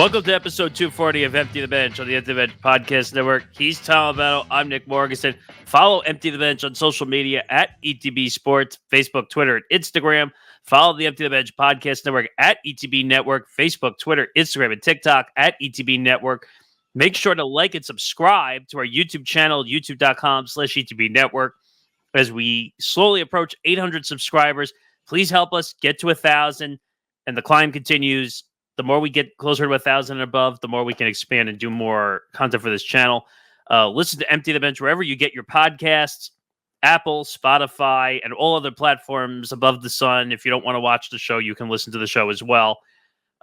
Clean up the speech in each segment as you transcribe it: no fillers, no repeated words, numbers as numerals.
Welcome to episode 240 of Empty the Bench on the Empty the Bench Podcast Network. He's Tom Albano. I'm Nick Morgasen. Follow Empty the Bench on social media at ETB Sports, Facebook, Twitter, and Instagram. Follow the Empty the Bench Podcast Network at ETB Network, Facebook, Twitter, Instagram, and TikTok at ETB Network. Make sure to like and subscribe to our YouTube channel, youtube.com/ETB Network. As we slowly approach 800 subscribers, please help us get to 1,000, and the climb continues. The more we get closer to 1,000 and above, the more we can expand and do more content for this channel. Listen to Empty the Bench wherever you get your podcasts, Apple, Spotify, and all other platforms above the sun. If you don't want to watch the show, you can listen to the show as well.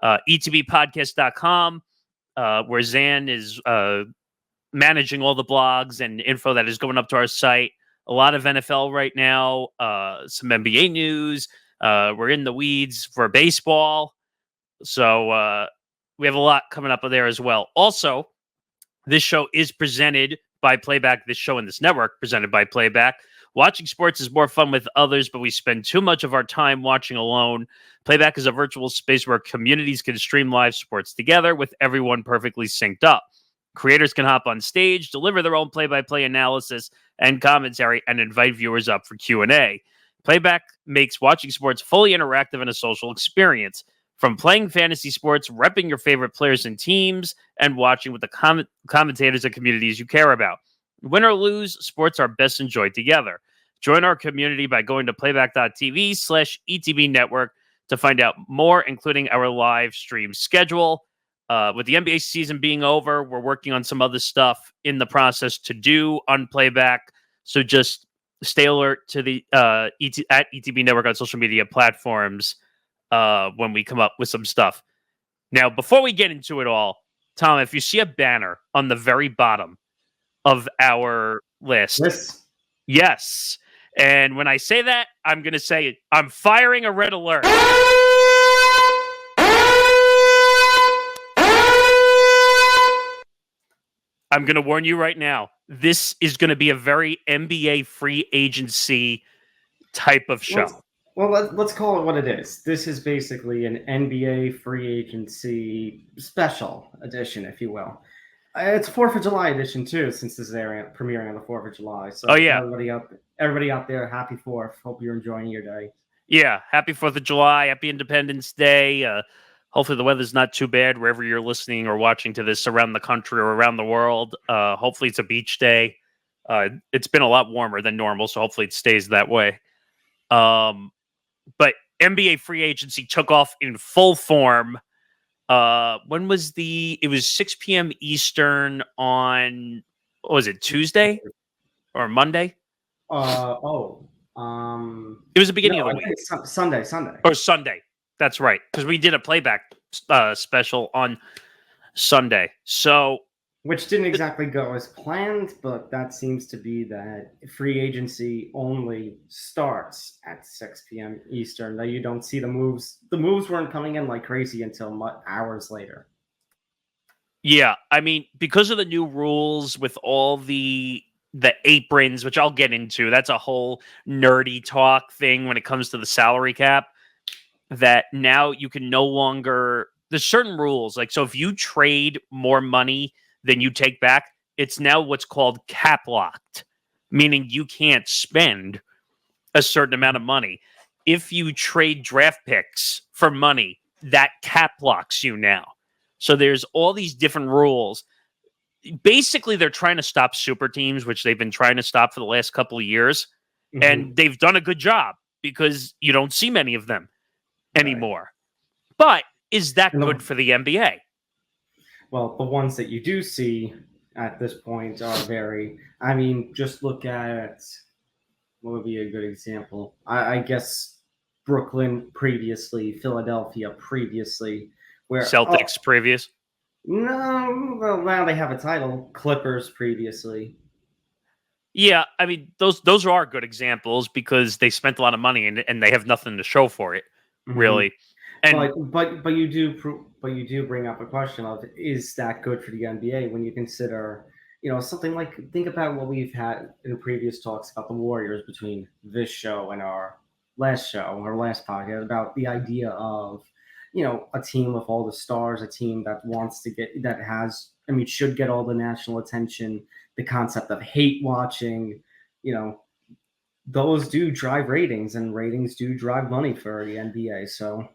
ETBpodcast.com, where Zan is managing all the blogs and info that is going up to our site. A lot of NFL right now, some NBA news. We're in the weeds for baseball. So we have a lot coming up there as well. Also, this show is presented by Playback. This show and this network presented by Playback. Watching sports is more fun with others, but we spend too much of our time watching alone. Playback is a virtual space where communities can stream live sports together with everyone perfectly synced up. Creators can hop on stage, deliver their own play-by-play analysis and commentary, and invite viewers up for Q&A. Playback makes watching sports fully interactive and a social experience. From playing fantasy sports, repping your favorite players and teams, and watching with the commentators and communities you care about. Win or lose, sports are best enjoyed together. Join our community by going to playback.tv/ETB Network to find out more, including our live stream schedule. With the NBA season being over, we're working on some other stuff in the process to do on Playback. So just stay alert to the at ETB Network on social media platforms when we come up with some stuff. Now, before we get into it all, Tom, if you see a banner on the very bottom of our list, yes. And when I say that, I'm going to say, I'm firing a red alert. I'm going to warn you right now. This is going to be a very NBA free agency type of show. Well, let's call it what it is. This is basically an NBA free agency special edition, if you will. It's 4th of July edition, too, since this is premiering on the 4th of July. So everybody out there, happy 4th. Hope you're enjoying your day. Yeah, happy 4th of July. Happy Independence Day. Hopefully the weather's not too bad wherever you're listening or watching to this around the country or around the world. Hopefully it's a beach day. It's been a lot warmer than normal, so hopefully it stays that way. But NBA free agency took off in full form. When was it was 6 p.m. Eastern on, what was it, Tuesday or Monday? It was the beginning of the week. Sunday. Or Sunday. That's right. Because we did a Playback special on Sunday. So, which didn't exactly go as planned, but that seems to be that free agency only starts at 6 p.m. Eastern. Now you don't see the moves. The moves weren't coming in like crazy until hours later. Yeah, I mean, because of the new rules with all the aprons, which I'll get into, that's a whole nerdy talk thing when it comes to the salary cap, that now you can no longer, there's certain rules. Like, so if you trade more money than you take back, it's now what's called cap locked, meaning you can't spend a certain amount of money. If you trade draft picks for money, that cap locks you now. So there's all these different rules. Basically, they're trying to stop super teams, which they've been trying to stop for the last couple of years. Mm-hmm. And they've done a good job because you don't see many of them anymore. But is that good for the NBA? Well, the ones that you do see at this point are just look at, what would be a good example? I guess Brooklyn previously, Philadelphia previously. Where Celtics previous? No, well, now they have a title. Clippers previously. Yeah, I mean, those are good examples because they spent a lot of money and they have nothing to show for it, really. And but you do bring up a question of, is that good for the NBA when you consider, something like, think about what we've had in previous talks about the Warriors between this show and our last podcast about the idea of, a team with all the stars, a team that wants to get that has, I mean, should get all the national attention. The concept of hate watching, those do drive ratings, and ratings do drive money for the NBA. So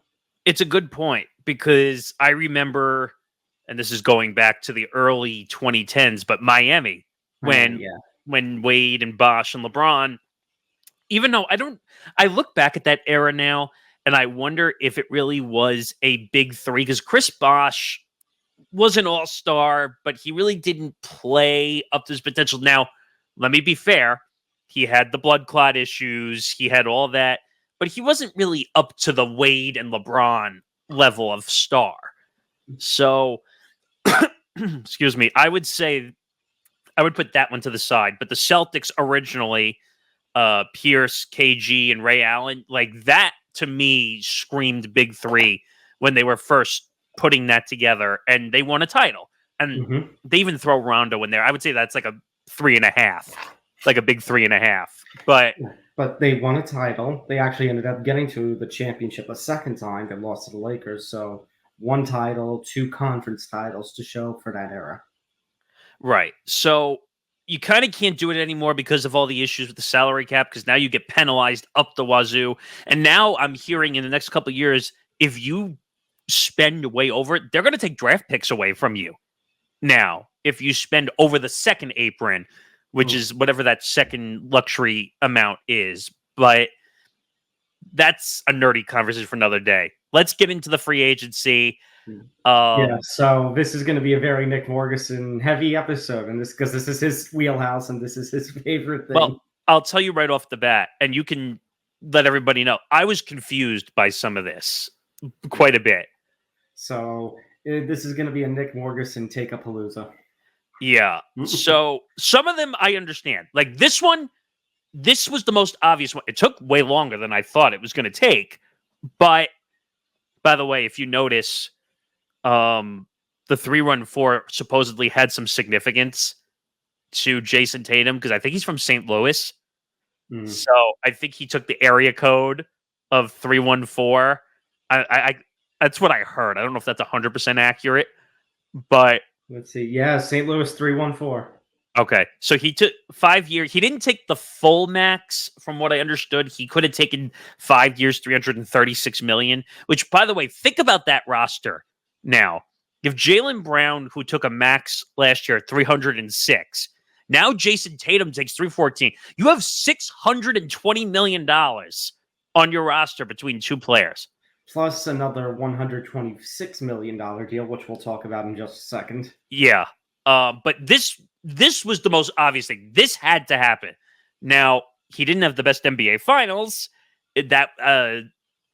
It's a good point because I remember, and this is going back to the early 2010s, but Miami, when yeah, when Wade and Bosh and LeBron, even though I look back at that era now and I wonder if it really was a big three because Chris Bosh was an all-star, but he really didn't play up to his potential. Now, let me be fair. He had the blood clot issues. He had all that, but he wasn't really up to the Wade and LeBron level of star. So, excuse me, I would say I would put that one to the side. But the Celtics originally, Pierce, KG, and Ray Allen, like that to me screamed big three when they were first putting that together, and they won a title. And they even throw Rondo in there. I would say that's like a 3.5, like a big 3.5. But they won a title. They actually ended up getting to the championship a second time. They lost to the Lakers. So one title, 2 conference titles to show for that era. Right. So you kind of can't do it anymore because of all the issues with the salary cap, because now you get penalized up the wazoo. And now I'm hearing in the next couple of years, if you spend way over it, they're going to take draft picks away from you. Now, if you spend over the second apron, which is whatever that second luxury amount is. But that's a nerdy conversation for another day. Let's get into the free agency. So this is going to be a very Nick Morgasen heavy episode, and because this is his wheelhouse and this is his favorite thing. Well, I'll tell you right off the bat, and you can let everybody know, I was confused by some of this quite a bit. So this is going to be a Nick Morgasen take-a-palooza. Yeah. So some of them I understand. Like this one, this was the most obvious one. It took way longer than I thought it was going to take. But by the way, if you notice, the 3-run-4 supposedly had some significance to Jayson Tatum because I think he's from St. Louis. So I think he took the area code of 314. I that's what I heard. I don't know if that's 100% accurate, but let's see. Yeah, St. Louis 314. Okay, so he took 5 years. He didn't take the full max, from what I understood. He could have taken 5 years, $336 million. Which, by the way, think about that roster now. If Jaylen Brown, who took a max last year, 306, now Jayson Tatum takes 314. You have $620 million on your roster between two players, plus another $126 million deal, which we'll talk about in just a second. Yeah, but this was the most obvious thing. This had to happen. Now, he didn't have the best NBA Finals. That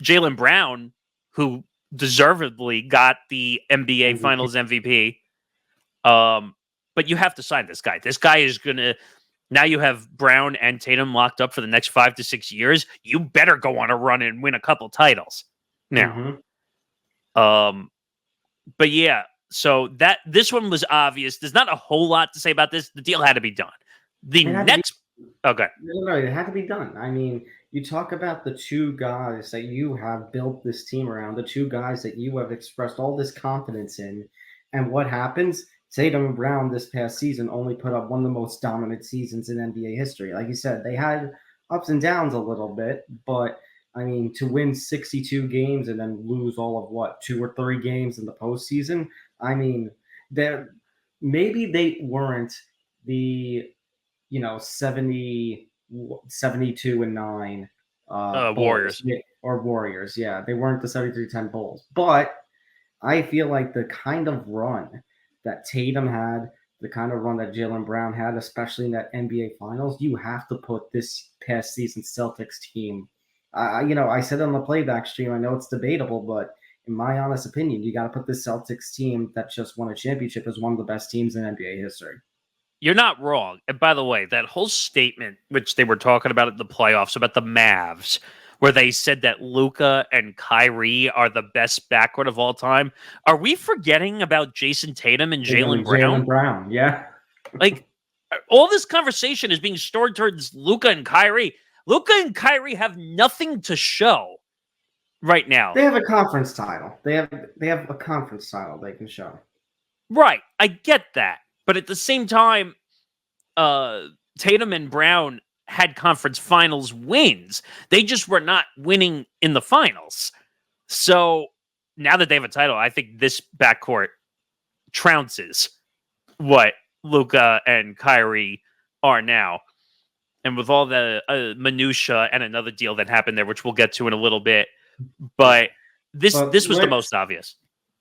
Jaylen Brown, who deservedly got the NBA Finals MVP, but you have to sign this guy. This guy is going to... Now you have Brown and Tatum locked up for the next 5 to 6 years. You better go on a run and win a couple titles. Now, but yeah, so this one was obvious. There's not a whole lot to say about this. The deal had to be done. Okay. No, it had to be done. I mean, you talk about the two guys that you have built this team around, the two guys that you have expressed all this confidence in, and what happens? Tatum and Brown this past season only put up one of the most dominant seasons in NBA history. Like you said, they had ups and downs a little bit, but I mean, to win 62 games and then lose all of 2 or 3 games in the postseason. I mean, maybe they weren't the 72-9 Warriors or Warriors. Yeah, they weren't the 73-10 Bulls, but I feel like the kind of run that Tatum had, the kind of run that Jaylen Brown had, especially in that NBA Finals, you have to put this past season Celtics team. I said on the playback stream, I know it's debatable, but in my honest opinion, you got to put this Celtics team that just won a championship as one of the best teams in NBA history. You're not wrong. And by the way, that whole statement, which they were talking about at the playoffs, about the Mavs, where they said that Luka and Kyrie are the best backcourt of all time. Are we forgetting about Jayson Tatum and Jaylen Brown? Jaylen Brown, yeah. Like, all this conversation is being stored towards Luka and Kyrie. Luka and Kyrie have nothing to show right now. They have a conference title. They have a conference title they can show. Right, I get that. But at the same time, Tatum and Brown had conference finals wins. They just were not winning in the finals. So now that they have a title, I think this backcourt trounces what Luka and Kyrie are now. And with all the minutia and another deal that happened there, which we'll get to in a little bit, but this was the most obvious.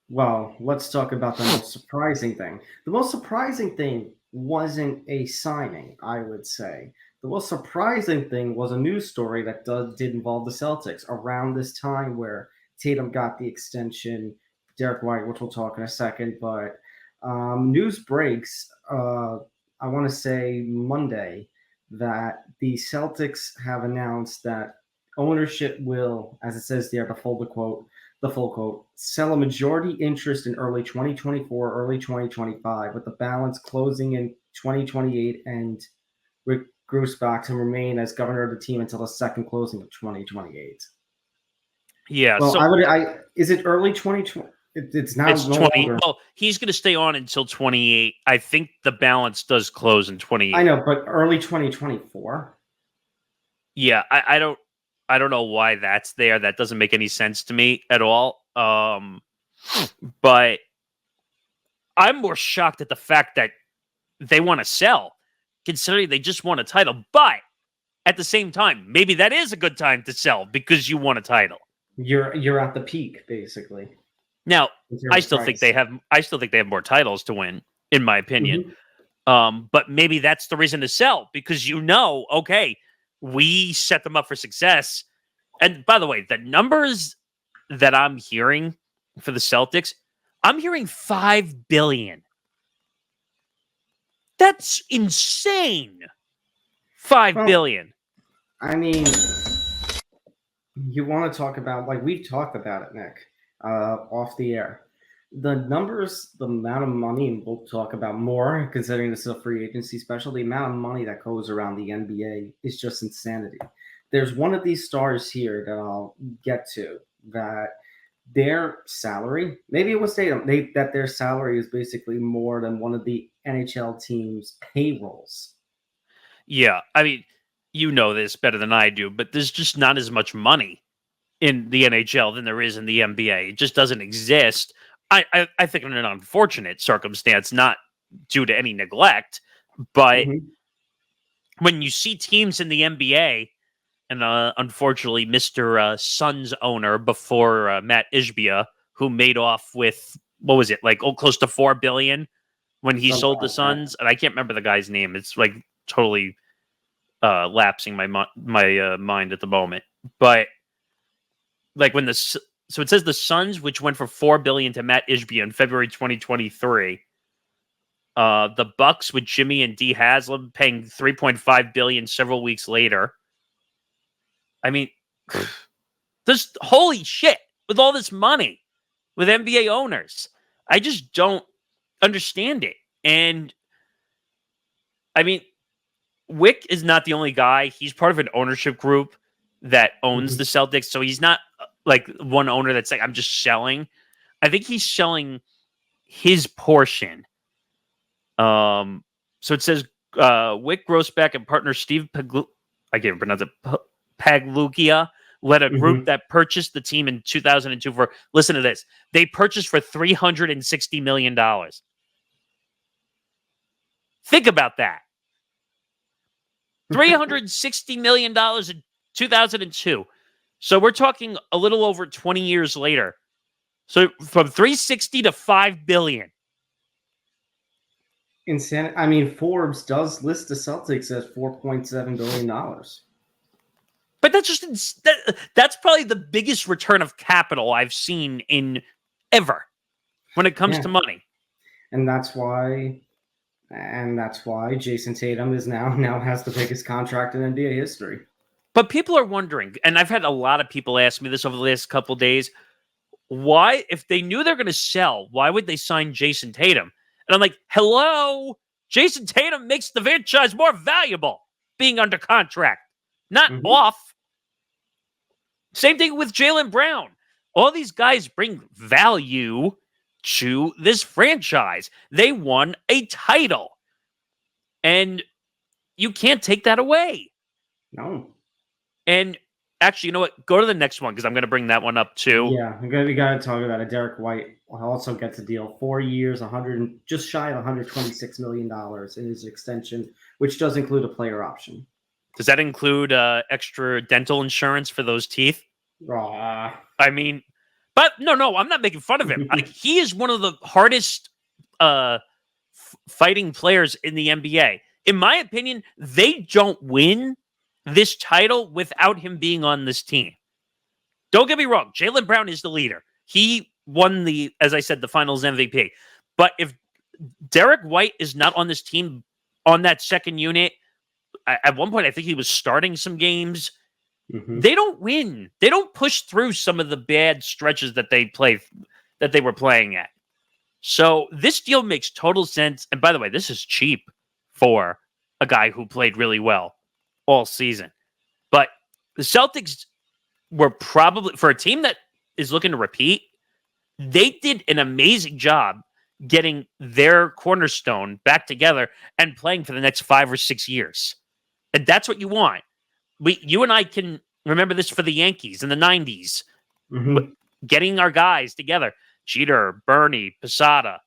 Well, let's talk about the most surprising thing. The most surprising thing wasn't a signing, I would say. The most surprising thing was a news story that did involve the Celtics around this time where Tatum got the extension, Derek White, which we'll talk in a second. But news breaks, I want to say Monday, that the Celtics have announced that ownership will, as it says there, the full quote, sell a majority interest in early 2024, early 2025, with the balance closing in 2028, and Rick Grusbach to remain as governor of the team until the second closing of 2028. Yeah. Well, so is it early 2020? It's now. It's 20. Well, he's going to stay on until 28. I think the balance does close in 28. I know, but early 2024. Yeah, I don't know why that's there. That doesn't make any sense to me at all. But I'm more shocked at the fact that they want to sell, considering they just won a title. But at the same time, maybe that is a good time to sell because you won a title. You're at the peak, basically. Now, I still think they have more titles to win, in my opinion. Mm-hmm. But maybe that's the reason to sell, because okay, we set them up for success. And by the way, the numbers that I'm hearing for the Celtics, I'm hearing $5 billion. That's insane. $5 billion. I mean, you want to talk about, like we've talked about it, Nick, off the air. The numbers, the amount of money, and we'll talk about more considering this is a free agency special, the amount of money that goes around the NBA is just insanity. There's one of these stars here that I'll get to that their salary, maybe it was Tatum, that their salary is basically more than one of the NHL teams' payrolls. Yeah, I mean, you know this better than I do, but there's just not as much money in the NHL than there is in the NBA. It just doesn't exist. I think in an unfortunate circumstance, not due to any neglect, but when you see teams in the NBA, and unfortunately, Mr. Suns owner before Matt Ishbia, who made off with, what was it, like close to $4 billion when he sold the Suns, and I can't remember the guy's name. It's like totally lapsing my mind at the moment, but like so it says the Suns, which went for $4 billion to Matt Ishbia in February 2023. The Bucks with Jimmy and D Haslam paying $3.5 billion several weeks later. I mean, this holy shit with all this money with NBA owners. I just don't understand it. And I mean, Wick is not the only guy. He's part of an ownership group that owns the Celtics. So he's not like one owner that's like, I'm just selling. I think he's selling his portion. So it says Wick Grossbeck and partner Steve I can't even pronounce it. Paglugia led a group that purchased the team in 2002 for, listen to this, they purchased for $360 million. Think about that. $360 million in 2002. So we're talking a little over 20 years later. So from 360 to $5 billion. Insane. I mean, Forbes does list the Celtics as $4.7 billion. But that's just that's probably the biggest return of capital I've seen in ever when it comes to money. And that's why Jayson Tatum is now has the biggest contract in NBA history. But people are wondering, and I've had a lot of people ask me this over the last couple of days, why, if they knew they're going to sell, why would they sign Jayson Tatum? And I'm like, hello, Jayson Tatum makes the franchise more valuable being under contract, not off. Same thing with Jaylen Brown. All these guys bring value to this franchise. They won a title. And you can't take that away. No. And actually, you know what? Go to the next one because I'm going to bring that one up too. Yeah, we got to talk about it. Derek White also gets a deal, 4 years, just shy of $126 million in his extension, which does include a player option. Does that include extra dental insurance for those teeth? I mean, but no, I'm not making fun of him. He is one of the hardest fighting players in the NBA. In my opinion, they don't win this title without him being on this team. Don't get me wrong. Jaylen Brown is the leader. He won as I said, the finals MVP. But if Derek White is not on this team, on that second unit, at one point, I think he was starting some games. Mm-hmm. They don't win. They don't push through some of the bad stretches that they were playing at. So this deal makes total sense. And by the way, this is cheap for a guy who played really well all season. But the Celtics were probably, for a team that is looking to repeat, they did an amazing job getting their cornerstone back together and playing for the next 5 or 6 years. And that's what you want. You and I can remember this for the Yankees in the 90s. Mm-hmm. Getting our guys together. Jeter, Bernie, Posada,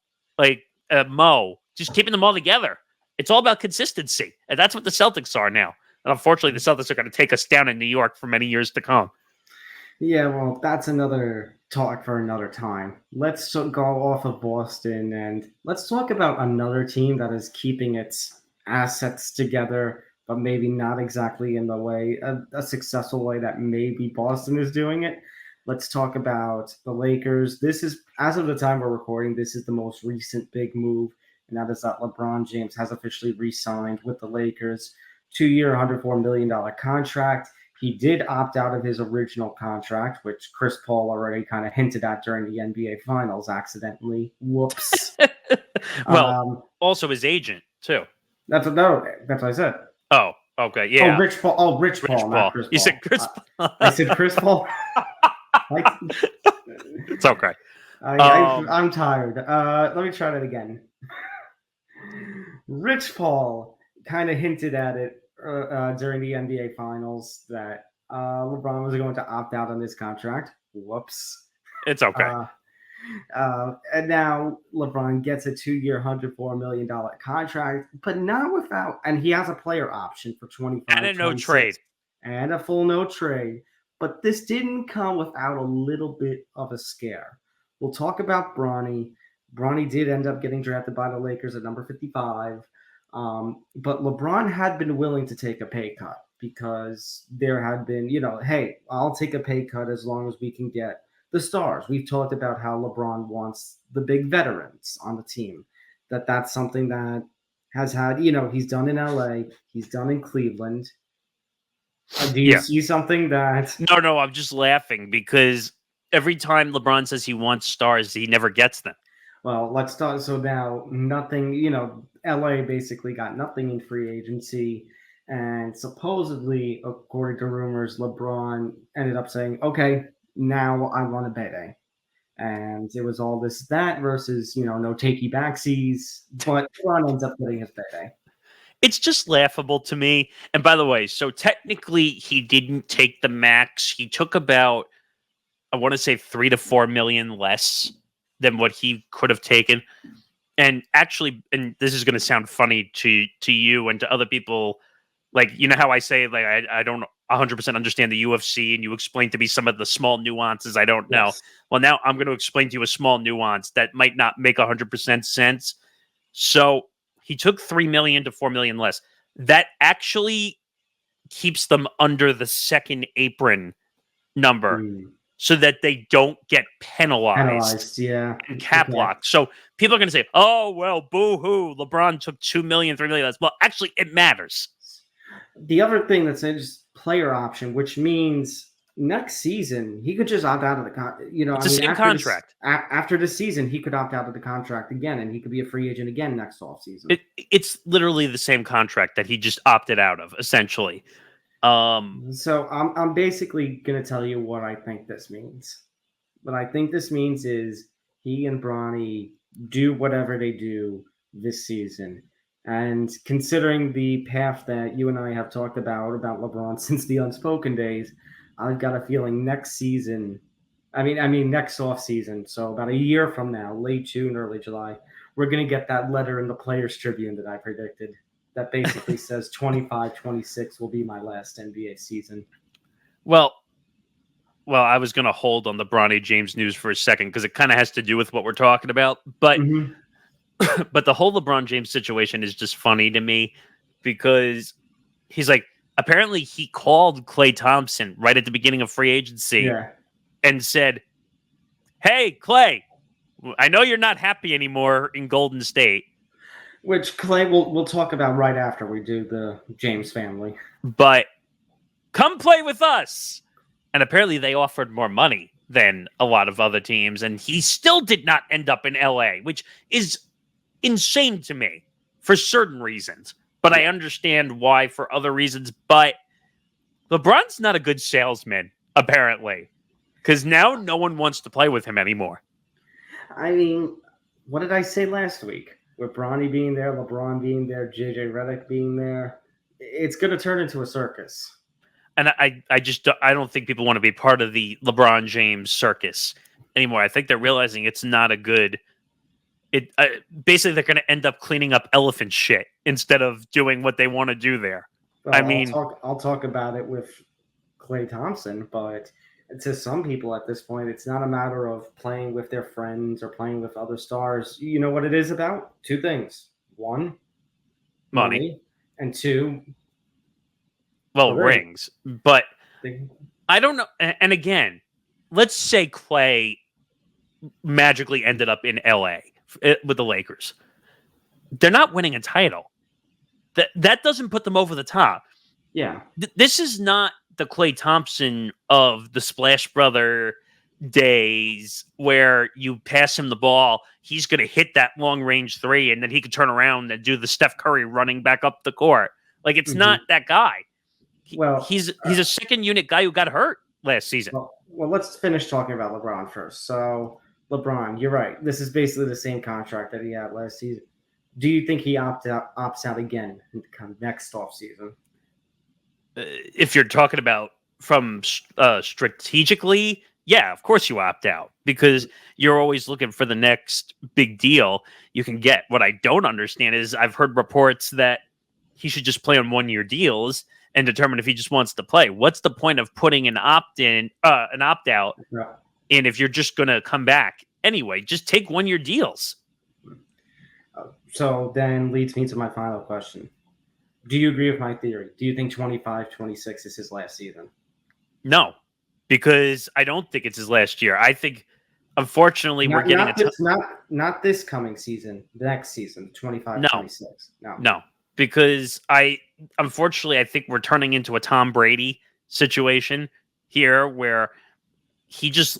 Mo, just keeping them all together. It's all about consistency. And that's what the Celtics are now. And unfortunately, the Celtics are going to take us down in New York for many years to come. Yeah, well, that's another talk for another time. Let's go off of Boston and let's talk about another team that is keeping its assets together, but maybe not exactly in the way, a successful way that maybe Boston is doing it. Let's talk about the Lakers. This is, as of the time we're recording, this is the most recent big move, and that is that LeBron James has officially re-signed with the Lakers. 2-year, $104 million contract. He did opt out of his original contract, which Chris Paul already kind of hinted at during the NBA Finals accidentally. Whoops. Well, also his agent, too. That's what I said. Oh, okay, yeah. Rich Paul, not Chris Paul. You said Chris Paul. I said Chris Paul. It's okay. I'm tired. Let me try that again. Rich Paul kind of hinted at it during the NBA Finals that LeBron was going to opt out on this contract. Whoops. It's okay. And now LeBron gets a 2-year, $104 million contract, but not without, and he has a player option for 25 and a no trade. And a full no trade. But this didn't come without a little bit of a scare. We'll talk about Bronny. Bronny did end up getting drafted by the Lakers at number 55. But LeBron had been willing to take a pay cut because there had been, hey, I'll take a pay cut as long as we can get the stars. We've talked about how LeBron wants the big veterans on the team. That's something that has had, he's done in LA, he's done in Cleveland. Do you see something that... No, I'm just laughing because every time LeBron says he wants stars, he never gets them. Well, let's start. So now nothing, LA basically got nothing in free agency. And supposedly, according to rumors, LeBron ended up saying, okay, now I want a payday. And it was all this, that versus, no takey backsies. But LeBron ends up getting his payday. It's just laughable to me. And by the way, so technically he didn't take the max. He took about, I want to say 3 to 4 million less than what he could have taken. And actually, and this is going to sound funny to you and to other people, how I say, I don't 100% understand the UFC, and you explain to me some of the small nuances I don't know. Yes. Well, now I'm going to explain to you a small nuance that might not make 100% sense. So he took 3 million to 4 million less. That actually keeps them under the second apron number so that they don't get penalized and cap locked. So people are going to say, oh, well, boo-hoo, LeBron took 2 million, 3 million less. Well, actually, it matters. The other thing that's just player option, which means next season he could just opt out of the contract. It's the same contract. After this season, he could opt out of the contract again, and he could be a free agent again next offseason. It's literally the same contract that he just opted out of, essentially. So I'm basically gonna tell you what I think this means. What I think this means is he and Bronny do whatever they do this season. And considering the path that you and I have talked about LeBron since the unspoken days, I've got a feeling next season, I mean next off season, so about a year from now, late June, early July, we're gonna get that letter in the Players Tribune that I predicted that basically says 25-26 will be my last NBA season. Well, I was going to hold on the Bronny James news for a second because it kind of has to do with what we're talking about. But Mm-hmm. but the whole LeBron James situation is just funny to me because he's like, apparently he called Klay Thompson right at the beginning of free agency Yeah. and said, "Hey, Klay, I know you're not happy anymore in Golden State, Which Klay we'll talk about right after we do the James family. but come play with us." And apparently they offered more money than a lot of other teams, and he still did not end up in LA, which is insane to me for certain reasons. But I understand why for other reasons. But LeBron's not a good salesman, apparently, because now no one wants to play with him anymore. I mean, what did I say last week? With Bronny being there, LeBron being there, JJ Redick being there, it's going to turn into a circus. And I just I don't think people want to be part of the LeBron James circus anymore. I think they're realizing it's not a good. Basically they're going to end up cleaning up elephant shit instead of doing what they want to do there. Well, I mean, I'll talk about it with Klay Thompson, but to some people at this point, it's not a matter of playing with their friends or playing with other stars. You know what it is about? Two things: one, money, and two, well, rings. But I don't know. And again, let's say Klay magically ended up in LA with the Lakers. They're not winning a title. That doesn't put them over the top. Yeah. This is not the Klay Thompson of the Splash Brother days where you pass him the ball, he's going to hit that long range three, and then he could turn around and do the Steph Curry running back up the court. Like, it's not that guy. He's a second unit guy who got hurt last season. Well, let's finish talking about LeBron first. So, LeBron, you're right. This is basically the same contract that he had last season. Do you think he opts out again next off season? If you're talking about from strategically, yeah, of course you opt out because you're always looking for the next big deal you can get. What I don't understand is I've heard reports that he should just play on 1-year deals and determine if he just wants to play. What's the point of putting an opt-in, an opt-out, and if you're just going to come back anyway? Just take 1-year deals. So then leads me to my final question. Do you agree with my theory? Do you think 25-26 is his last season? No, because I don't think it's his last year. I think, unfortunately, we're getting not this coming season, the next season, 25-26. No, because unfortunately, I think we're turning into a Tom Brady situation here where he just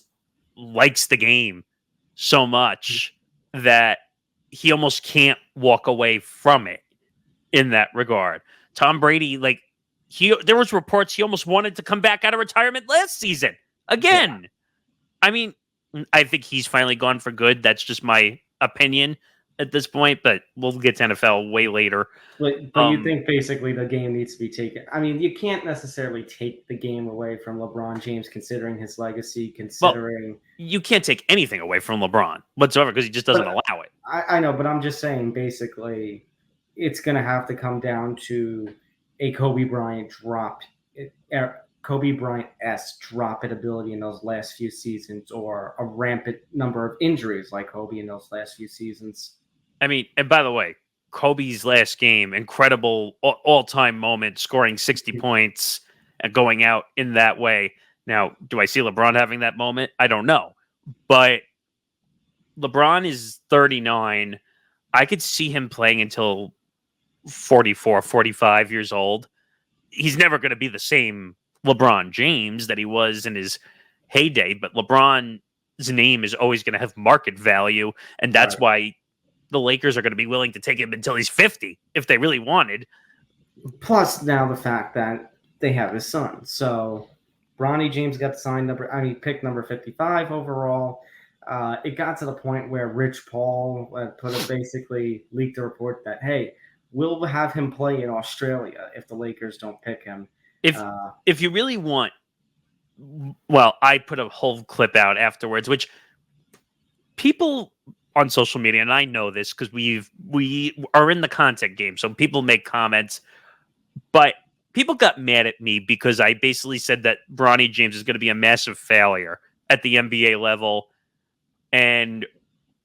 likes the game so much that he almost can't walk away from it in that regard. Tom Brady, there was reports he almost wanted to come back out of retirement last season again. Yeah. I mean, I think he's finally gone for good. That's just my opinion at this point, but we'll get to NFL way later. But you think basically the game needs to be taken. I mean, you can't necessarily take the game away from LeBron James considering his legacy, you can't take anything away from LeBron whatsoever because he just doesn't allow it. I know, but I'm just saying basically it's going to have to come down to a Kobe Bryant-esque drop in ability in those last few seasons, or a rampant number of injuries like Kobe in those last few seasons. I mean, and by the way, Kobe's last game, incredible all-time moment, scoring 60 points and going out in that way. Now, do I see LeBron having that moment? I don't know. But LeBron is 39. I could see him playing until 44, 45 years old. He's never going to be the same LeBron James that he was in his heyday, but LeBron's name is always going to have market value, and that's why the Lakers are going to be willing to take him until he's 50 if they really wanted. Plus, now the fact that they have his son. So Bronny James got signed pick number 55 overall. It got to the point where Rich Paul basically leaked a report that, hey, we'll have him play in Australia if the Lakers don't pick him. If you really want, well, I put a whole clip out afterwards, which people on social media, and I know this because we are in the content game, so people make comments, but people got mad at me because I basically said that Bronny James is going to be a massive failure at the NBA level, and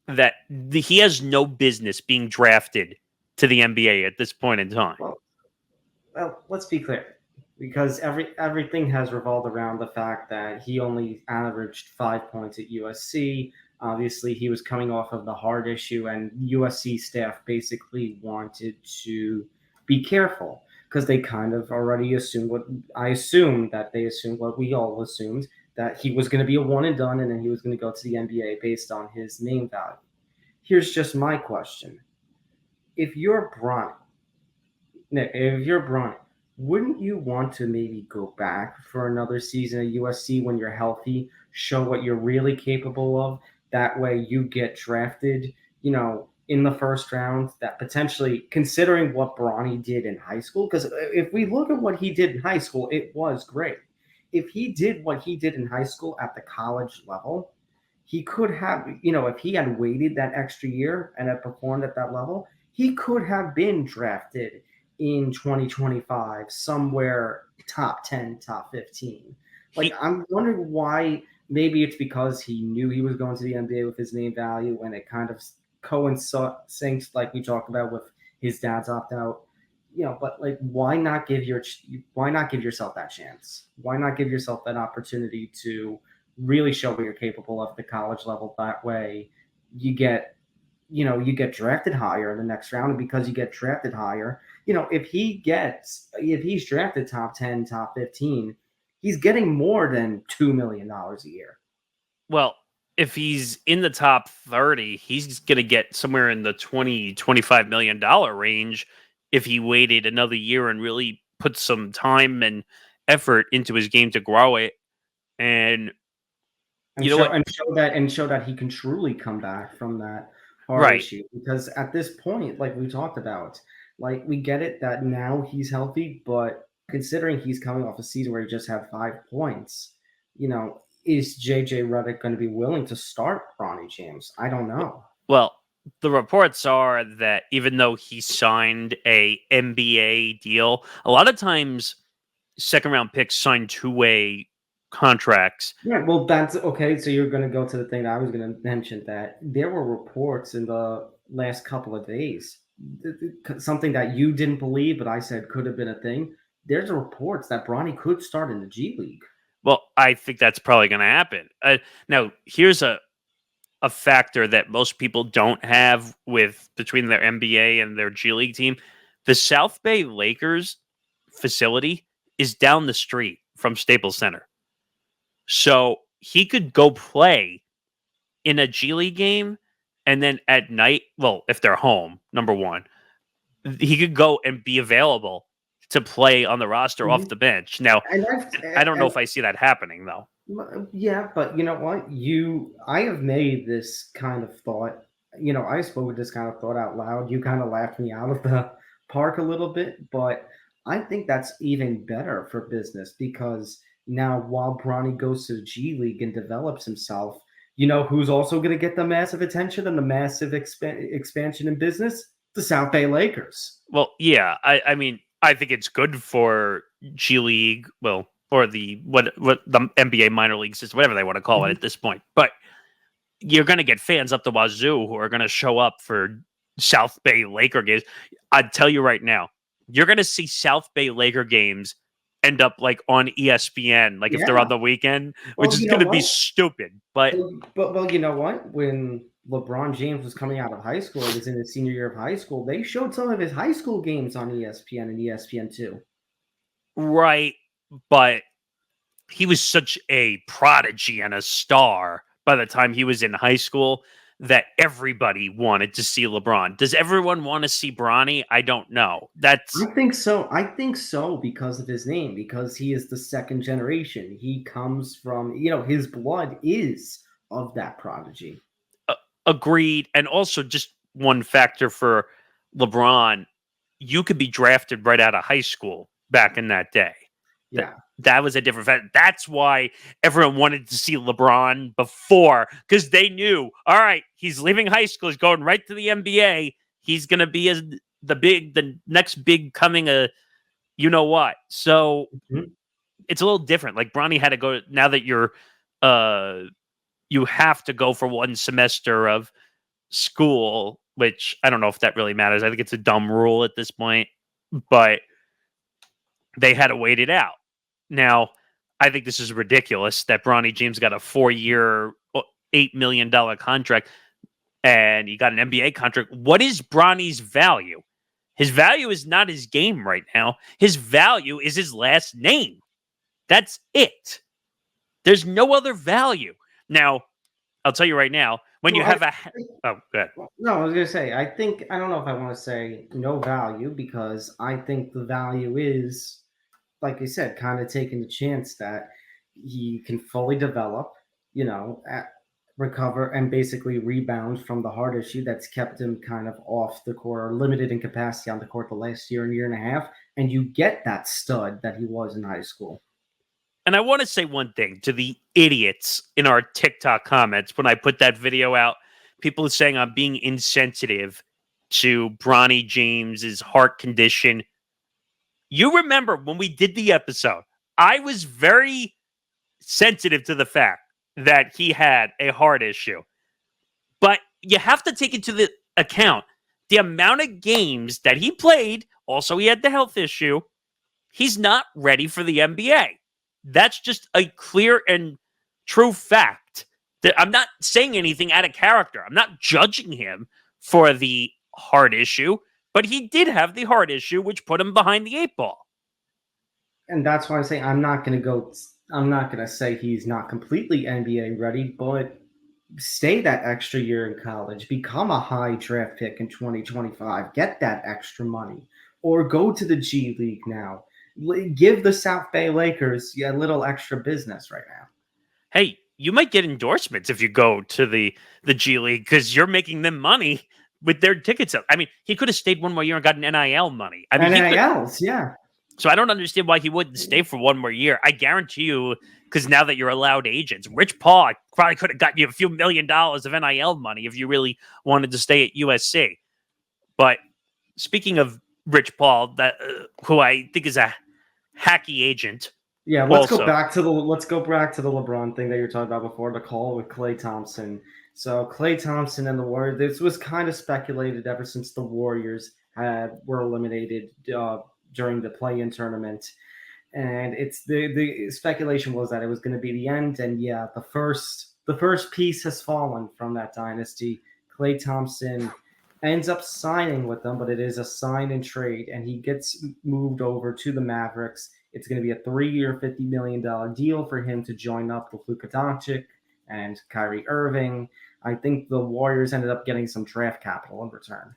that he has no business being drafted to the NBA at this point in time. Well, let's be clear, because everything has revolved around the fact that he only averaged 5 points at USC. Obviously, he was coming off of the heart issue, and USC staff basically wanted to be careful because they kind of already assumed what we all assumed, that he was going to be a one and done, and then he was going to go to the NBA based on his name value. Here's just my question: if you're Bronny, Nick, wouldn't you want to maybe go back for another season at USC when you're healthy, show what you're really capable of? That way you get drafted, in the first round, that potentially, considering what Bronny did in high school, because if we look at what he did in high school, it was great. If he did what he did in high school at the college level, he could have, if he had waited that extra year and had performed at that level, he could have been drafted in 2025 somewhere top 10, top 15. I'm wondering why. Maybe it's because he knew he was going to the NBA with his name value, and it kind of coincides, like we talked about, with his dad's opt out. But why not give yourself that chance? Why not give yourself that opportunity to really show what you're capable of at the college level? That way, you get drafted higher in the next round, and because you get drafted higher, if he's drafted top 10, top 15. He's getting more than $2 million a year. Well, if he's in the top 30, he's going to get somewhere in the $20-25 million range if he waited another year and really put some time and effort into his game to grow it. And show that he can truly come back from that heart issue. Because at this point, like we talked about, we get it that now he's healthy, but considering he's coming off a season where he just had 5 points, is JJ Redick going to be willing to start Bronny James? I don't know. Well, the reports are that even though he signed a NBA deal, a lot of times second round picks sign two-way contracts. Yeah, well, that's okay. So you're going to go to the thing that I was going to mention, that there were reports in the last couple of days, something that you didn't believe, but I said could have been a thing. There's reports that Bronny could start in the G League. Well, I think that's probably going to happen. Now, here's a factor that most people don't have between their NBA and their G League team. The South Bay Lakers facility is down the street from Staples Center. So he could go play in a G League game, and then at night, well, if they're home, number one, he could go and be available to play on the roster off the bench. Now, I don't know if I see that happening, though. Yeah, but you know what? I have made this kind of thought. I spoke this kind of thought out loud. You kind of laughed me out of the park a little bit, but I think that's even better for business, because now while Bronny goes to the G League and develops himself, who's also going to get the massive attention and the massive expansion in business? The South Bay Lakers. Well, yeah, I mean, I think it's good for G League, or the what the NBA minor league system, whatever they want to call it at this point. But you're going to get fans up the wazoo who are going to show up for South Bay Laker games. I'd tell you right now, you're going to see South Bay Laker games end up on ESPN, if they're on the weekend, which is going to be stupid. But you know what? When LeBron James was coming out of high school, he was in his senior year of high school, they showed some of his high school games on ESPN and ESPN2. Right, but he was such a prodigy and a star by the time he was in high school that everybody wanted to see LeBron. Does everyone want to see Bronny? I don't know. I think so. I think so because of his name, because he is the second generation. He comes from, his blood is of that prodigy. Agreed. And also, just one factor for LeBron, you could be drafted right out of high school back in that day. Yeah. That was a different fact. That's why everyone wanted to see LeBron before, because they knew, all right, he's leaving high school, he's going right to the NBA. He's going to be the next big coming you know what. So it's a little different. Like Bronny had to go, now that you have to go for one semester of school, which I don't know if that really matters. I think it's a dumb rule at this point, but they had to wait it out. Now, I think this is ridiculous that Bronny James got a 4-year, $8 million contract and he got an NBA contract. What is Bronny's value? His value is not his game right now. His value is his last name. That's it. There's no other value. Now, I'll tell you right now, when you have oh, go ahead. No, I was going to say, I don't know if I want to say no value, because I think the value is, like you said, kind of taking the chance that he can fully develop, recover and basically rebound from the heart issue that's kept him kind of off the court or limited in capacity on the court the last year and a half. And you get that stud that he was in high school. And I want to say one thing to the idiots in our TikTok comments when I put that video out. People are saying I'm being insensitive to Bronny James's heart condition. You remember when we did the episode, I was very sensitive to the fact that he had a heart issue. But you have to take into the account the amount of games that he played. Also, he had the health issue. He's not ready for the NBA. That's just a clear and true fact. That I'm not saying anything out of character. I'm not judging him for the heart issue, but he did have the heart issue, which put him behind the 8 ball. And that's why I'm saying I'm not going to say he's not completely NBA ready, but stay that extra year in college, become a high draft pick in 2025, get that extra money, or go to the G League now. Give the South Bay Lakers a little extra business right now. Hey, you might get endorsements if you go to the G League because you're making them money with their tickets. I mean, he could have stayed one more year and gotten NIL money. I mean, NILs, yeah. So I don't understand why he wouldn't stay for one more year. I guarantee you, because now that you're allowed agents, Rich Paul probably could have gotten you a few $1 million of NIL money if you really wanted to stay at USC. But speaking of Rich Paul, that who I think is a hacky agent. Yeah, let's go back to the LeBron thing that you were talking about before, the call with Klay Thompson. So Klay Thompson and the Warriors, this was kind of speculated ever since the Warriors were eliminated during the play-in tournament. And it's the speculation was that it was going to be the end. And yeah, the first piece has fallen from that dynasty. Klay Thompson ends up signing with them, but it is a sign and trade, and he gets moved over to the Mavericks. It's going to be a 3-year, $50 million deal for him to join up with Luka Doncic and Kyrie Irving. I think the Warriors ended up getting some draft capital in return.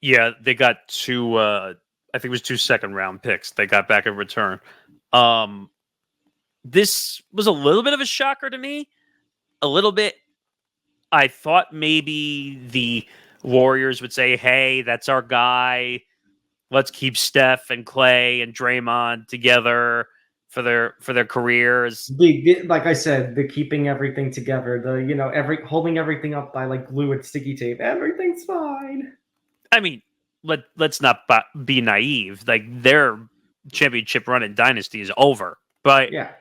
Yeah, they got two, I think it was 2 second-round picks they got back in return. This was a little bit of a shocker to me. A little bit. I thought maybe the Warriors would say, hey, that's our guy. Let's keep Steph and Klay and Draymond together for their careers. Like I said, the keeping everything together, holding everything up by like glue and sticky tape. Everything's fine. I mean, let's not be naive. Like their championship run in dynasty is over. But yeah,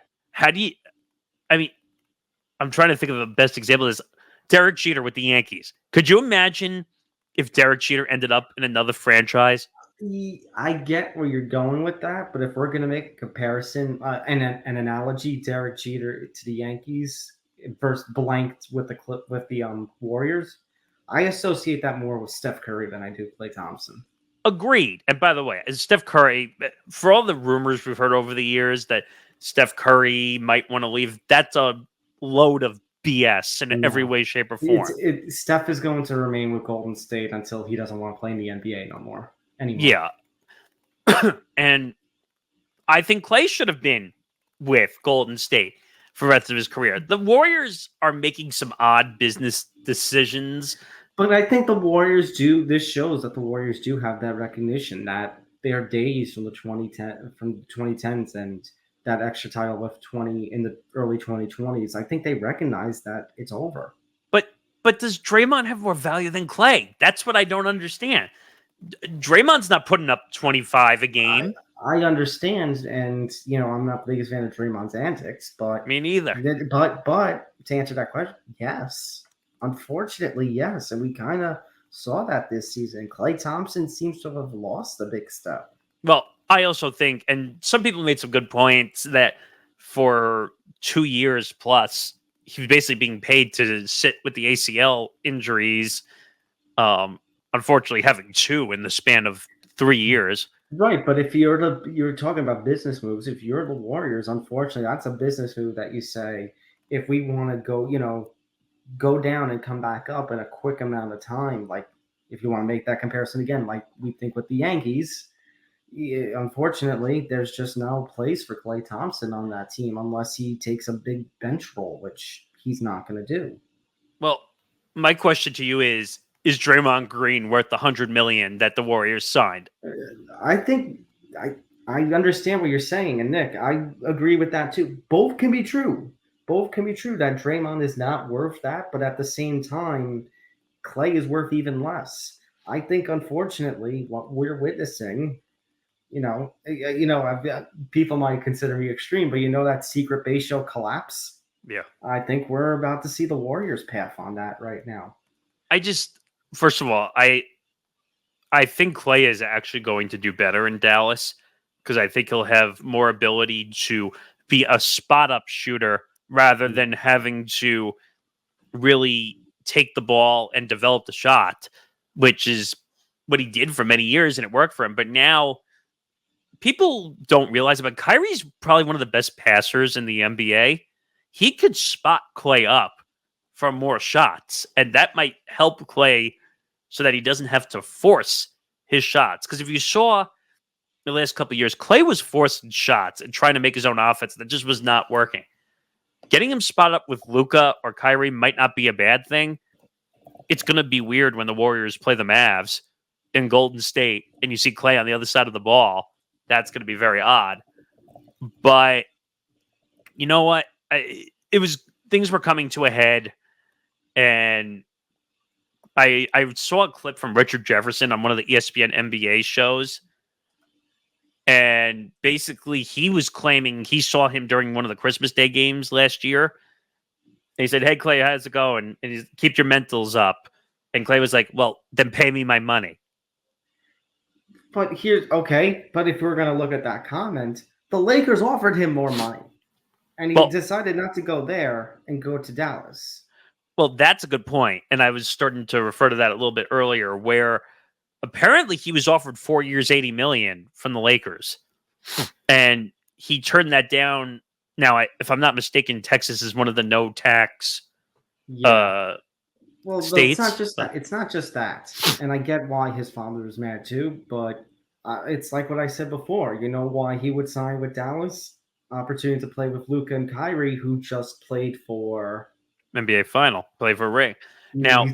I'm trying to think of the best example of this. Derek Jeter with the Yankees. Could you imagine if Derek Jeter ended up in another franchise? I get where you're going with that, but if we're going to make a comparison and an analogy, Derek Jeter to the Yankees versus blanked with the Warriors, I associate that more with Steph Curry than I do Klay Thompson. Agreed. And by the way, as Steph Curry, for all the rumors we've heard over the years that Steph Curry might want to leave, that's a load of BS in every way, shape, or form. Steph is going to remain with Golden State until he doesn't want to play in the NBA no more anymore. Yeah. And I think Klay should have been with Golden State for the rest of his career. The Warriors are making some odd business decisions. But I think the Warriors do. This shows that the Warriors do have that recognition that their days from the 2010s and that extra title with 20 in the early 2020s. I think they recognize that it's over. But does Draymond have more value than Klay? That's what I don't understand. Draymond's not putting up 25 a game. I understand, and I'm not the biggest fan of Draymond's antics, but me neither. But to answer that question, yes. Unfortunately, yes, and we kind of saw that this season. Klay Thompson seems to have lost a big step. Well, I also think, and some people made some good points, that for 2 years plus, he was basically being paid to sit with the ACL injuries. Unfortunately, having 2 in the span of 3 years. Right, but if you're talking about business moves, if you're the Warriors, unfortunately, that's a business move that you say, if we want to go down and come back up in a quick amount of time, like if you want to make that comparison again, like we think with the Yankees, unfortunately, there's just no place for Klay Thompson on that team unless he takes a big bench role, which he's not going to do. Well, my question to you is Draymond Green worth the $100 million that the Warriors signed? I think I understand what you're saying, and Nick, I agree with that too. Both can be true. Both can be true that Draymond is not worth that, but at the same time, Klay is worth even less. I think, unfortunately, what we're witnessing, people might consider me extreme, but that secret base show collapse. Yeah, I think we're about to see the Warriors' path on that right now. First of all, I think Klay is actually going to do better in Dallas because I think he'll have more ability to be a spot-up shooter rather than having to really take the ball and develop the shot, which is what he did for many years, and it worked for him. But now people don't realize it, but Kyrie's probably one of the best passers in the NBA. He could spot Klay up for more shots, and that might help Klay so that he doesn't have to force his shots. Because if you saw the last couple of years, Klay was forcing shots and trying to make his own offense that just was not working. Getting him spot up with Luka or Kyrie might not be a bad thing. It's going to be weird when the Warriors play the Mavs in Golden State and you see Klay on the other side of the ball. That's going to be very odd. But you know what? Things were coming to a head, and I saw a clip from Richard Jefferson on one of the ESPN NBA shows. And basically, he was claiming he saw him during one of the Christmas Day games last year. And he said, "Hey, Klay, how's it going?" And he's, "Keep your mentals up." And Klay was like, "Well, then pay me my money." But but if we're going to look at that comment, the Lakers offered him more money. And he decided not to go there and go to Dallas. Well, that's a good point. And I was starting to refer to that a little bit earlier, where apparently he was offered 4 years, $80 million from the Lakers. And he turned that down. Now, if I'm not mistaken, Texas is one of the no tax states. It's not just that. It's not just that. And I get why his father was mad too. But it's like what I said before. You know why he would sign with Dallas? Opportunity to play with Luka and Kyrie, who just played for NBA Final, play for a ring. Now,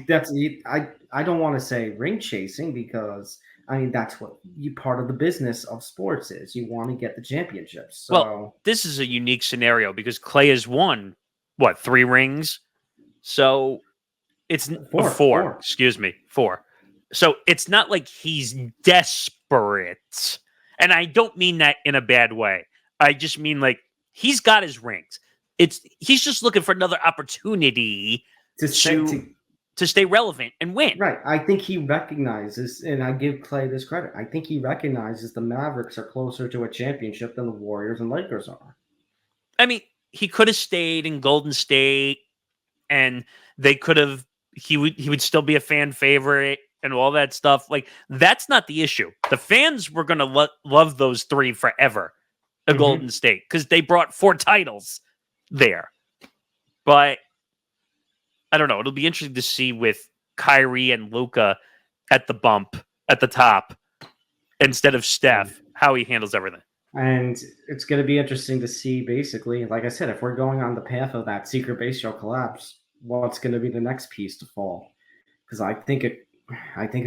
I don't want to say ring chasing because that's what part of the business of sports is. You want to get the championships. So, well, this is a unique scenario because Klay has won 3 rings. So it's four. Excuse me, 4. So it's not like he's desperate, and I don't mean that in a bad way. I just mean like he's got his rings. He's just looking for another opportunity to stay relevant and win. Right. I think he recognizes, and I give Klay this credit, I think he recognizes the Mavericks are closer to a championship than the Warriors and Lakers are. I mean, he could have stayed in Golden State, and they could have. He would still be a fan favorite and all that stuff. Like, that's not the issue. The fans were going to love those 3 forever. Golden State, because they brought 4 titles there. But I don't know. It'll be interesting to see with Kyrie and Luka at the bump at the top instead of Steph, how he handles everything. And it's going to be interesting to see, basically, like I said, if we're going on the path of that secret base show collapse, what's going to be the next piece to fall? Because I think it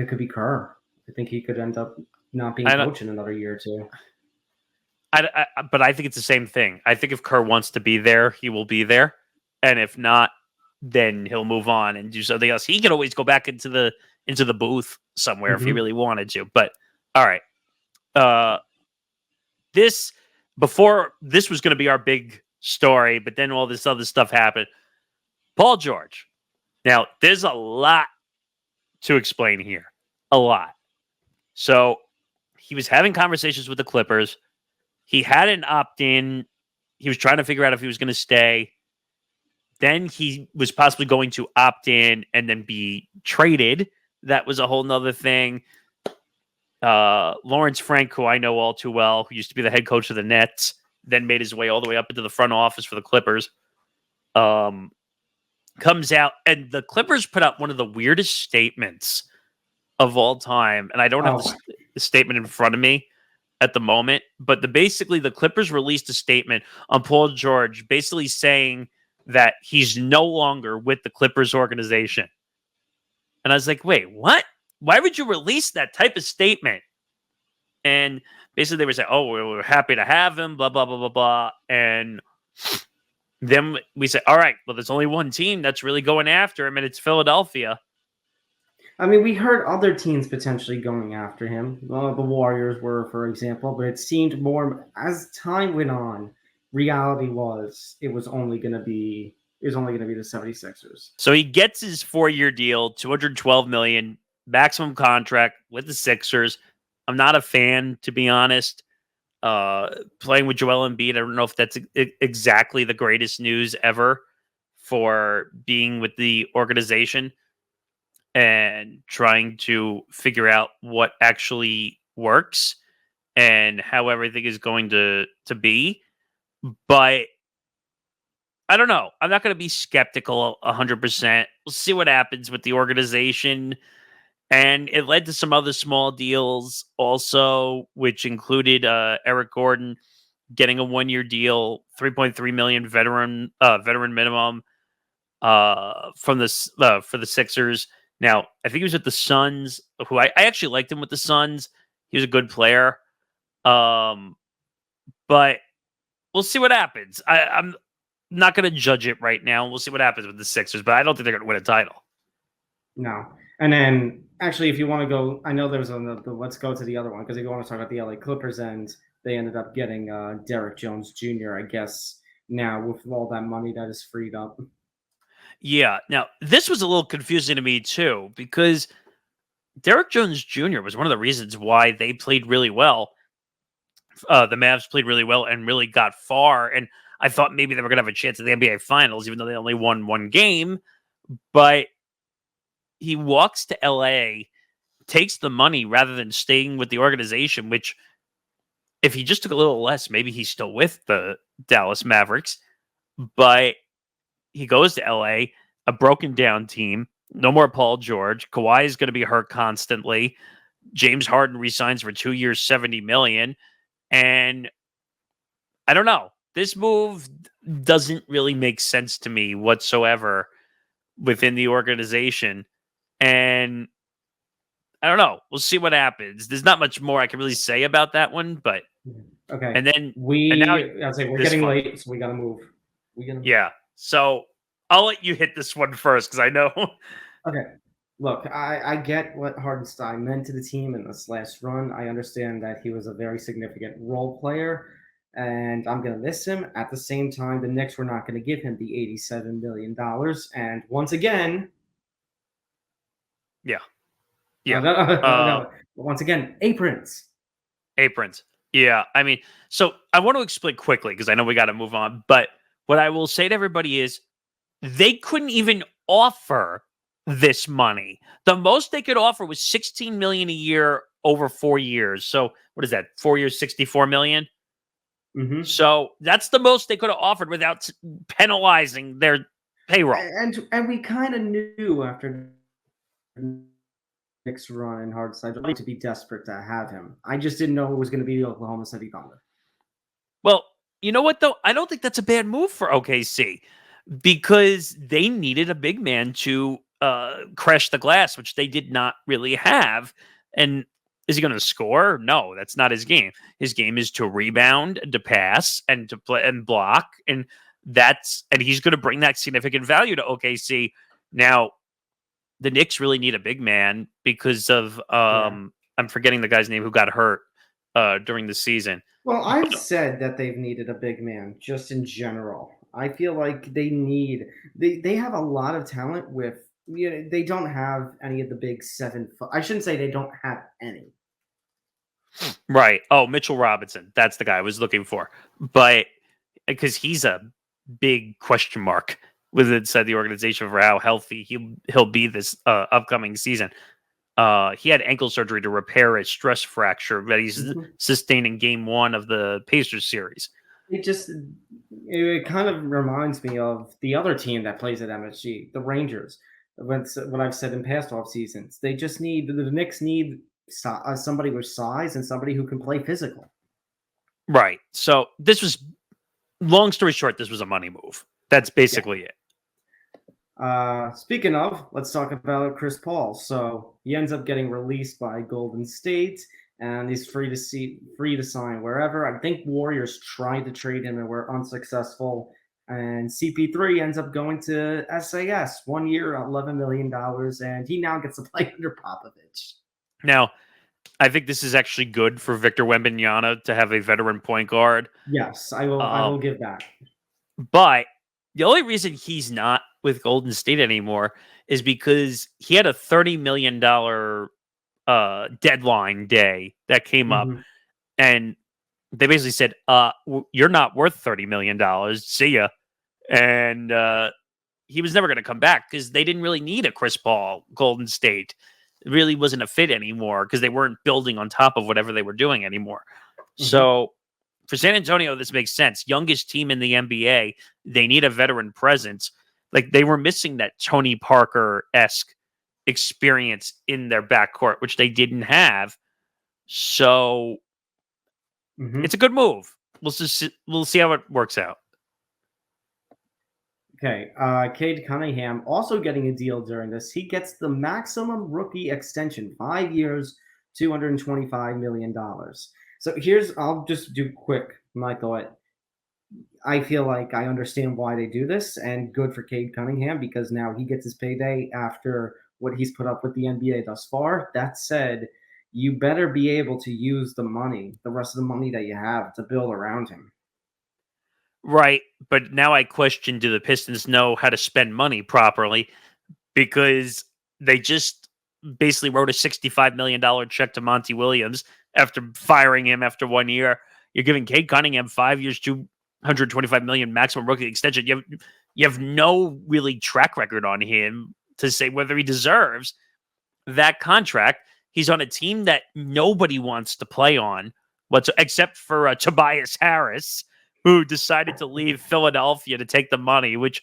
could be Kerr. I think he could end up not being coach in another year or two. But I think it's the same thing. I think if Kerr wants to be there, he will be there, and if not, then he'll move on and do something else. He can always go back into the booth somewhere if he really wanted to. But all right, this was going to be our big story, but then all this other stuff happened. Paul George. Now, there's a lot to explain here. A lot. So he was having conversations with the Clippers. He had an opt-in. He was trying to figure out if he was going to stay. Then he was possibly going to opt in and then be traded. That was a whole nother thing. Lawrence Frank, who I know all too well, who used to be the head coach of the Nets, then made his way all the way up into the front office for the Clippers, comes out. And the Clippers put out one of the weirdest statements of all time. And I don't have the statement in front of me at the moment, but basically the Clippers released a statement on Paul George basically saying that he's no longer with the Clippers organization. And I was like, wait, what? Why would you release that type of statement? And basically they were saying, oh, we're happy to have him, blah, blah, blah, blah, blah. And then we said, all right, well, there's only one team that's really going after him, and it's Philadelphia. I mean, we heard other teams potentially going after him. Well, the Warriors were, for example, but it seemed more as time went on. Reality was it was only going to be the 76ers. So he gets his 4-year deal, $212 million, maximum contract with the Sixers. I'm not a fan, to be honest. Playing with Joel Embiid, I don't know if that's exactly the greatest news ever for being with the organization and trying to figure out what actually works and how everything is going to be. But I don't know. I'm not going to be skeptical 100%. We'll see what happens with the organization. And it led to some other small deals also, which included Eric Gordon getting a 1-year deal, $3.3 million veteran minimum for the Sixers. Now, I think he was with the Suns, who I actually liked him with the Suns. He was a good player. But we'll see what happens. I'm not going to judge it right now. We'll see what happens with the Sixers, but I don't think they're going to win a title. No. And then, actually, if you want to go, I know there's let's go to the other one, because if you want to talk about the LA Clippers, and they ended up getting Derek Jones Jr., I guess, now with all that money that is freed up. Yeah. Now, this was a little confusing to me, too, because Derek Jones Jr. was one of the reasons why they played really well. The Mavs played really well and really got far. And I thought maybe they were going to have a chance at the NBA Finals, even though they only won one game. But he walks to LA, takes the money rather than staying with the organization, which if he just took a little less, maybe he's still with the Dallas Mavericks. But he goes to LA, a broken down team. No more Paul George. Kawhi is going to be hurt constantly. James Harden resigns for 2 years, $70 million. And I don't know. This move doesn't really make sense to me whatsoever within the organization. And I don't know. We'll see what happens. There's not much more I can really say about that one, but okay. And then I'd say we're getting late, so we gotta move. Yeah. So I'll let you hit this one first because I know. Okay. Look, I get what Hardenstein meant to the team in this last run. I understand that he was a very significant role player, and I'm going to miss him. At the same time, the Knicks were not going to give him the $87 million. And once again... Yeah. Once again, aprons. Yeah. I mean, so I want to explain quickly because I know we got to move on. But what I will say to everybody is they couldn't even offer this money. The most they could offer was $16 million a year over 4 years. So what is that? 4 years, $64 million. Mm-hmm. So that's the most they could have offered without penalizing their payroll. And we kind of knew after Knicks run and hard side to be desperate to have him. I just didn't know it was going to be the Oklahoma City Thunder. Well, you know what though? I don't think that's a bad move for OKC because they needed a big man to crash the glass, which they did not really have. And is he going to score? No, that's not his game. His game is to rebound, to pass, and to play and block, and he's going to bring that significant value to OKC. Now, the Knicks really need a big man because of I'm forgetting the guy's name who got hurt during the season. Well, I've said that they've needed a big man just in general. I feel like they have a lot of talent with they don't have any of the big 7 foot. I shouldn't say they don't have any. Right. Oh, Mitchell Robinson. That's the guy I was looking for. But because he's a big question mark inside the organization for how healthy he'll be this upcoming season. He had ankle surgery to repair a stress fracture that he's sustained in Game 1 of the Pacers series. It kind of reminds me of the other team that plays at MSG, the Rangers. What I've said in past off seasons, the Knicks need somebody with size and somebody who can play physical. Right. So this was, long story short, this was a money move. That's basically it. Speaking of, let's talk about Chris Paul. So he ends up getting released by Golden State, and he's free to sign wherever. I think Warriors tried to trade him and were unsuccessful. And CP3 ends up going to SAS, 1 year, $11 million, and he now gets to play under Popovich. Now, I think this is actually good for Victor Wembanyama to have a veteran point guard. Yes, I will give that. But the only reason he's not with Golden State anymore is because he had a $30 million deadline day that came up, and they basically said, you're not worth $30 million. See ya. And he was never going to come back because they didn't really need a Chris Paul Golden State. It really wasn't a fit anymore because they weren't building on top of whatever they were doing anymore. So for San Antonio, this makes sense. Youngest team in the NBA. They need a veteran presence. Like, they were missing that Tony Parker-esque experience in their backcourt, which they didn't have. So it's a good move. We'll see how it works out. Okay, Cade Cunningham also getting a deal during this. He gets the maximum rookie extension, 5 years, $225 million. So I'll just do quick my thought. I feel like I understand why they do this, and good for Cade Cunningham because now he gets his payday after what he's put up with the NBA thus far. That said, you better be able to use the rest of the money that you have to build around him. Right, but now I question, do the Pistons know how to spend money properly? Because they just basically wrote a $65 million check to Monty Williams after firing him after 1 year. You're giving Cade Cunningham 5 years, $225 million maximum rookie extension. You have no really track record on him to say whether he deserves that contract. He's on a team that nobody wants to play on, except for Tobias Harris, who decided to leave Philadelphia to take the money, which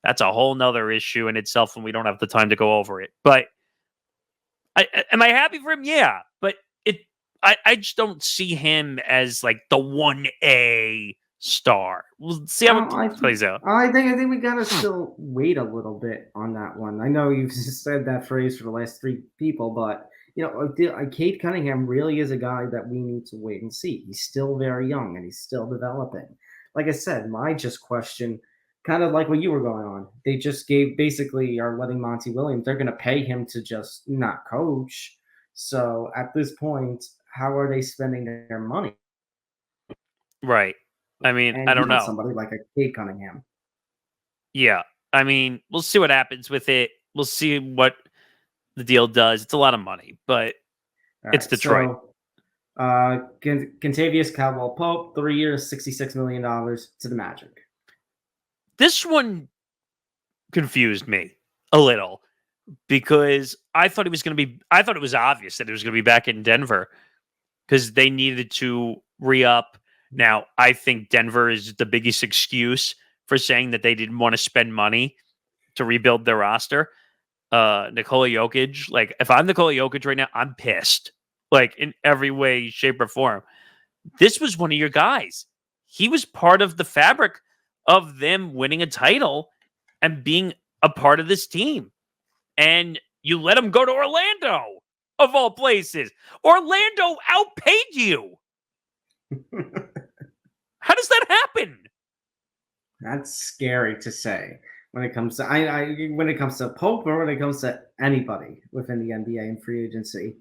that's a whole nother issue in itself, and we don't have the time to go over it. But am I happy for him? Yeah, but I just don't see him as like the 1A star. We'll see how it plays out. I think we gotta still wait a little bit on that one. I know you've said that phrase for the last 3 people, but Cade Cunningham really is a guy that we need to wait and see. He's still very young and he's still developing. Like I said, my just question, kind of like what you were going on, they just basically are letting Monty Williams, they're going to pay him to just not coach. So at this point, how are they spending their money? Right. I mean, and I don't know. Somebody like a Cade Cunningham. Yeah. I mean, we'll see what happens with it. We'll see what the deal does. It's a lot of money, but it's Detroit. So, Kentavious Caldwell-Pope, 3 years, $66 million to the Magic. This one confused me a little because I thought it was obvious that it was going to be back in Denver because they needed to re-up. Now, I think Denver is the biggest excuse for saying that they didn't want to spend money to rebuild their roster. Nikola Jokic, like if I'm Nikola Jokic right now, I'm pissed, like in every way, shape, or form. This was one of your guys. He was part of the fabric of them winning a title and being a part of this team. And you let him go to Orlando, of all places. Orlando outpaid you. How does that happen? That's scary to say when it comes to when it comes to Pope or when it comes to anybody within the NBA and free agency.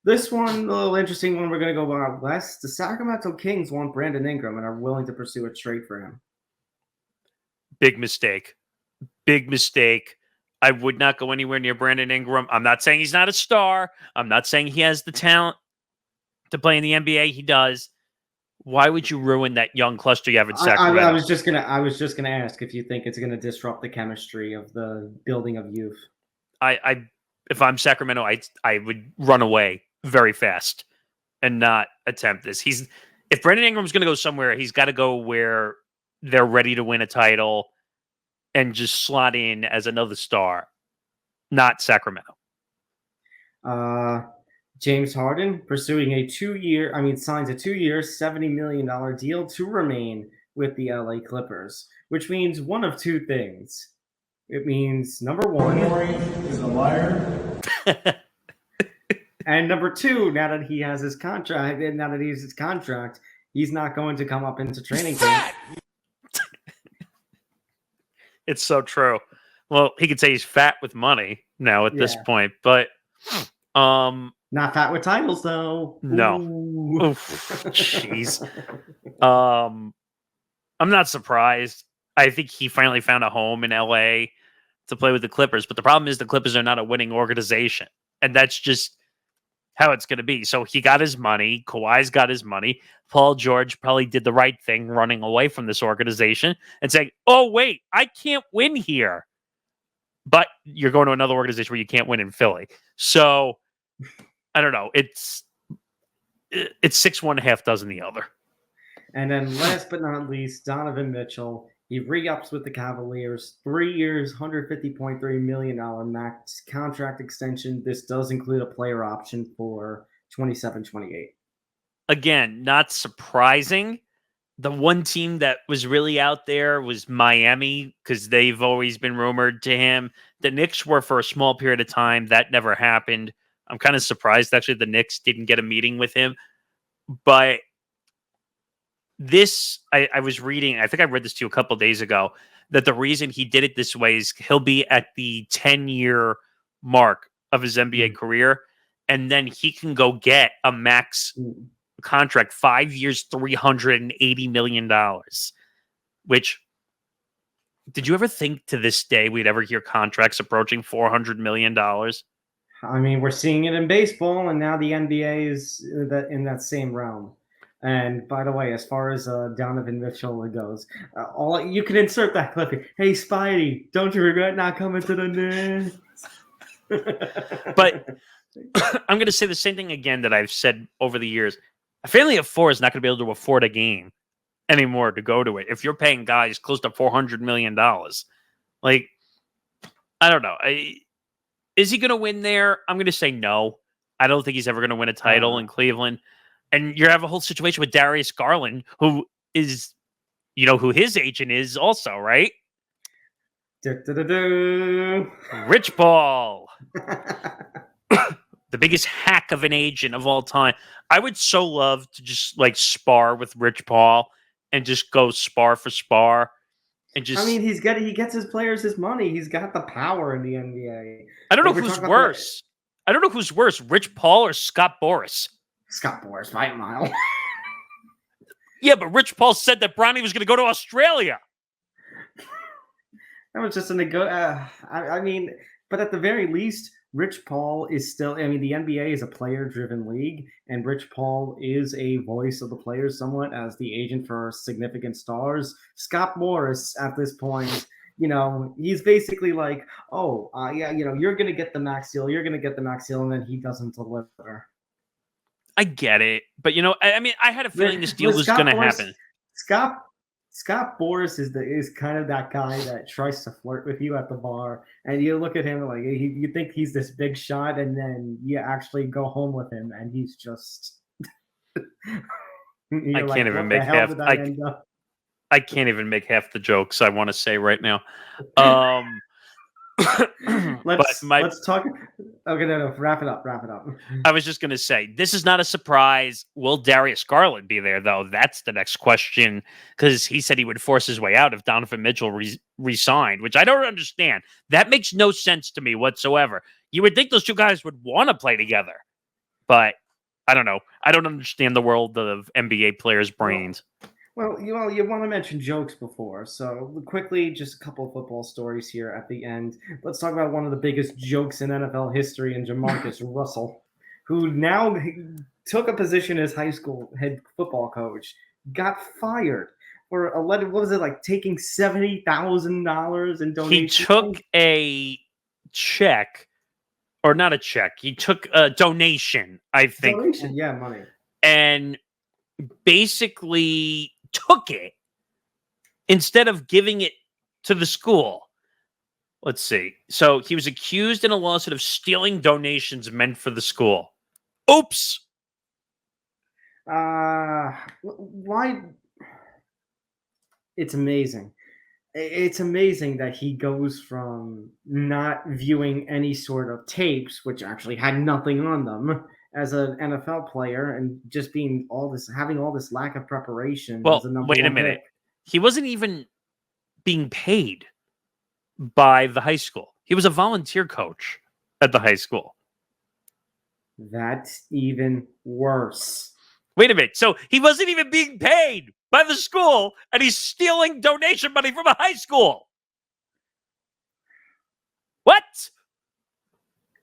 This one, a little interesting one. We're going to go out west. The Sacramento Kings want Brandon Ingram and are willing to pursue a trade for him. Big mistake. Big mistake. I would not go anywhere near Brandon Ingram. I'm not saying he's not a star. I'm not saying he has the talent to play in the NBA. He does. Why would you ruin that young cluster you have in Sacramento? I was just gonna ask if you think it's gonna disrupt the chemistry of the building of youth. If I'm Sacramento, I would run away very fast and not attempt this. If Brandon Ingram's gonna go somewhere, he's got to go where they're ready to win a title and just slot in as another star, not Sacramento. James Harden pursuing signs a 2-year, $70 million deal to remain with the LA Clippers, which means one of two things. It means number one, is a liar. And number two, now that he has his contract, he's not going to come up into training camp. It's so true. Well, he could say he's fat with money now at this point, but not fat with titles though. No. Jeez. I'm not surprised. I think he finally found a home in LA to play with the Clippers, but the problem is the Clippers are not a winning organization, and that's just how it's going to be. So he got his money. Kawhi's got his money. Paul George probably did the right thing running away from this organization and saying, oh, wait, I can't win here. But you're going to another organization where you can't win in Philly. So I don't know. It's 6-1, half dozen the other. And then last but not least, Donovan Mitchell. He re-ups with the Cavaliers, 3 years, $150.3 million max contract extension. This does include a player option for 27-28. Again, not surprising. The one team that was really out there was Miami because they've always been rumored to him. The Knicks were for a small period of time. That never happened. I'm kind of surprised, actually, the Knicks didn't get a meeting with him. But this, I was reading, I think I read this to you a couple days ago, that the reason he did it this way is he'll be at the 10-year mark of his NBA career, and then he can go get a max contract, 5 years, $380 million, which, did you ever think to this day we'd ever hear contracts approaching $400 million? I mean, we're seeing it in baseball, and now the NBA is in that same realm. And by the way, as far as Donovan Mitchell goes, you can insert that clip. Hey, Spidey, don't you regret not coming to the Knicks? But I'm going to say the same thing again that I've said over the years. A family of four is not going to be able to afford a game anymore to go to it. If you're paying guys close to $400 million, like, I don't know. Is he going to win there? I'm going to say no. I don't think he's ever going to win a title in Cleveland. And you have a whole situation with Darius Garland, who is, who his agent is also, right? Rich Paul. The biggest hack of an agent of all time. I would so love to just spar with Rich Paul and just go spar for spar. And just, I mean, he gets his players his money. He's got the power in the NBA. I don't know who's worse. I don't know who's worse, Rich Paul or Scott Boras. Scott Boras, by a mile. Yeah, but Rich Paul said that Bronny was going to go to Australia. That was just I mean, but at the very least, Rich Paul is still, I mean, the NBA is a player-driven league, and Rich Paul is a voice of the players somewhat as the agent for significant stars. Scott Boras, at this point, he's basically like, you're going to get the max deal, and then he doesn't deliver. I get it. But, I mean, I had a feeling this deal was going to happen. Scott Scott Boras is kind of that guy that tries to flirt with you at the bar, and you look at him like you think he's this big shot, and then you actually go home with him, and he's just. I can't even make half. I can't even make half the jokes I want to say right now. Let's talk. Okay, no, wrap it up. I was just going to say, this is not a surprise. Will Darius Garland be there, though? That's the next question, because he said he would force his way out if Donovan Mitchell re-signed, which I don't understand. That makes no sense to me whatsoever. You would think those two guys would want to play together, but I don't know. I don't understand the world of NBA players' brains. Well, you want to mention jokes before, so quickly, just a couple of football stories here at the end. Let's talk about one of the biggest jokes in NFL history, and Jamarcus Russell, who now took a position as high school head football coach, got fired for what was it, like taking $70,000 in donations? He took a check, or not a check. He took a donation, I think. Donation, yeah, money, and basically took it instead of giving it to the school. Let's see. So he was accused in a lawsuit of stealing donations meant for the school. Oops. Why? It's amazing. It's amazing that he goes from not viewing any sort of tapes, which actually had nothing on them, as an NFL player, and just having all this lack of preparation. Well, wait a minute. He wasn't even being paid by the high school. He was a volunteer coach at the high school. That's even worse. Wait a minute. So he wasn't even being paid by the school, and he's stealing donation money from a high school. What?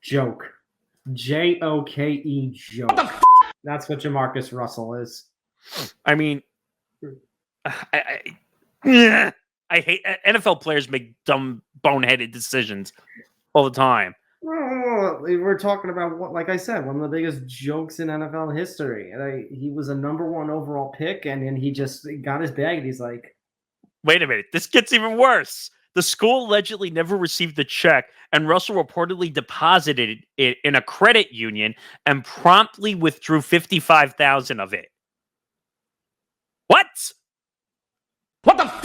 Joke. Joke. That's what Jamarcus Russell is. I mean, I hate NFL players make dumb, boneheaded decisions all the time. Oh, we're talking about like I said, one of the biggest jokes in NFL history. He was a number 1 overall pick, and then he just got his bag, and he's like, "Wait a minute, this gets even worse." The school allegedly never received the check, and Russell reportedly deposited it in a credit union and promptly withdrew $55,000 of it. What? What the f***?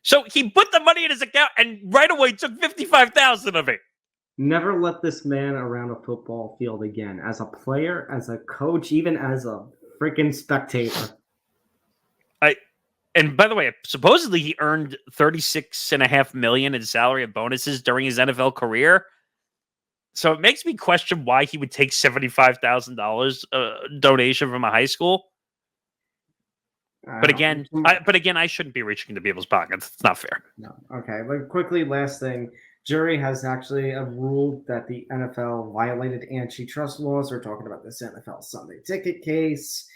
So he put the money in his account and right away took $55,000 of it. Never let this man around a football field again. As a player, as a coach, even as a freaking spectator. And by the way, supposedly he earned $36.5 million in salary and bonuses during his NFL career. So it makes me question why he would take $75,000 donation from a high school. But again, I shouldn't be reaching into people's pockets. It's not fair. No. Okay. But quickly, last thing. Jury has actually ruled that the NFL violated antitrust laws. We're talking about this NFL Sunday ticket case.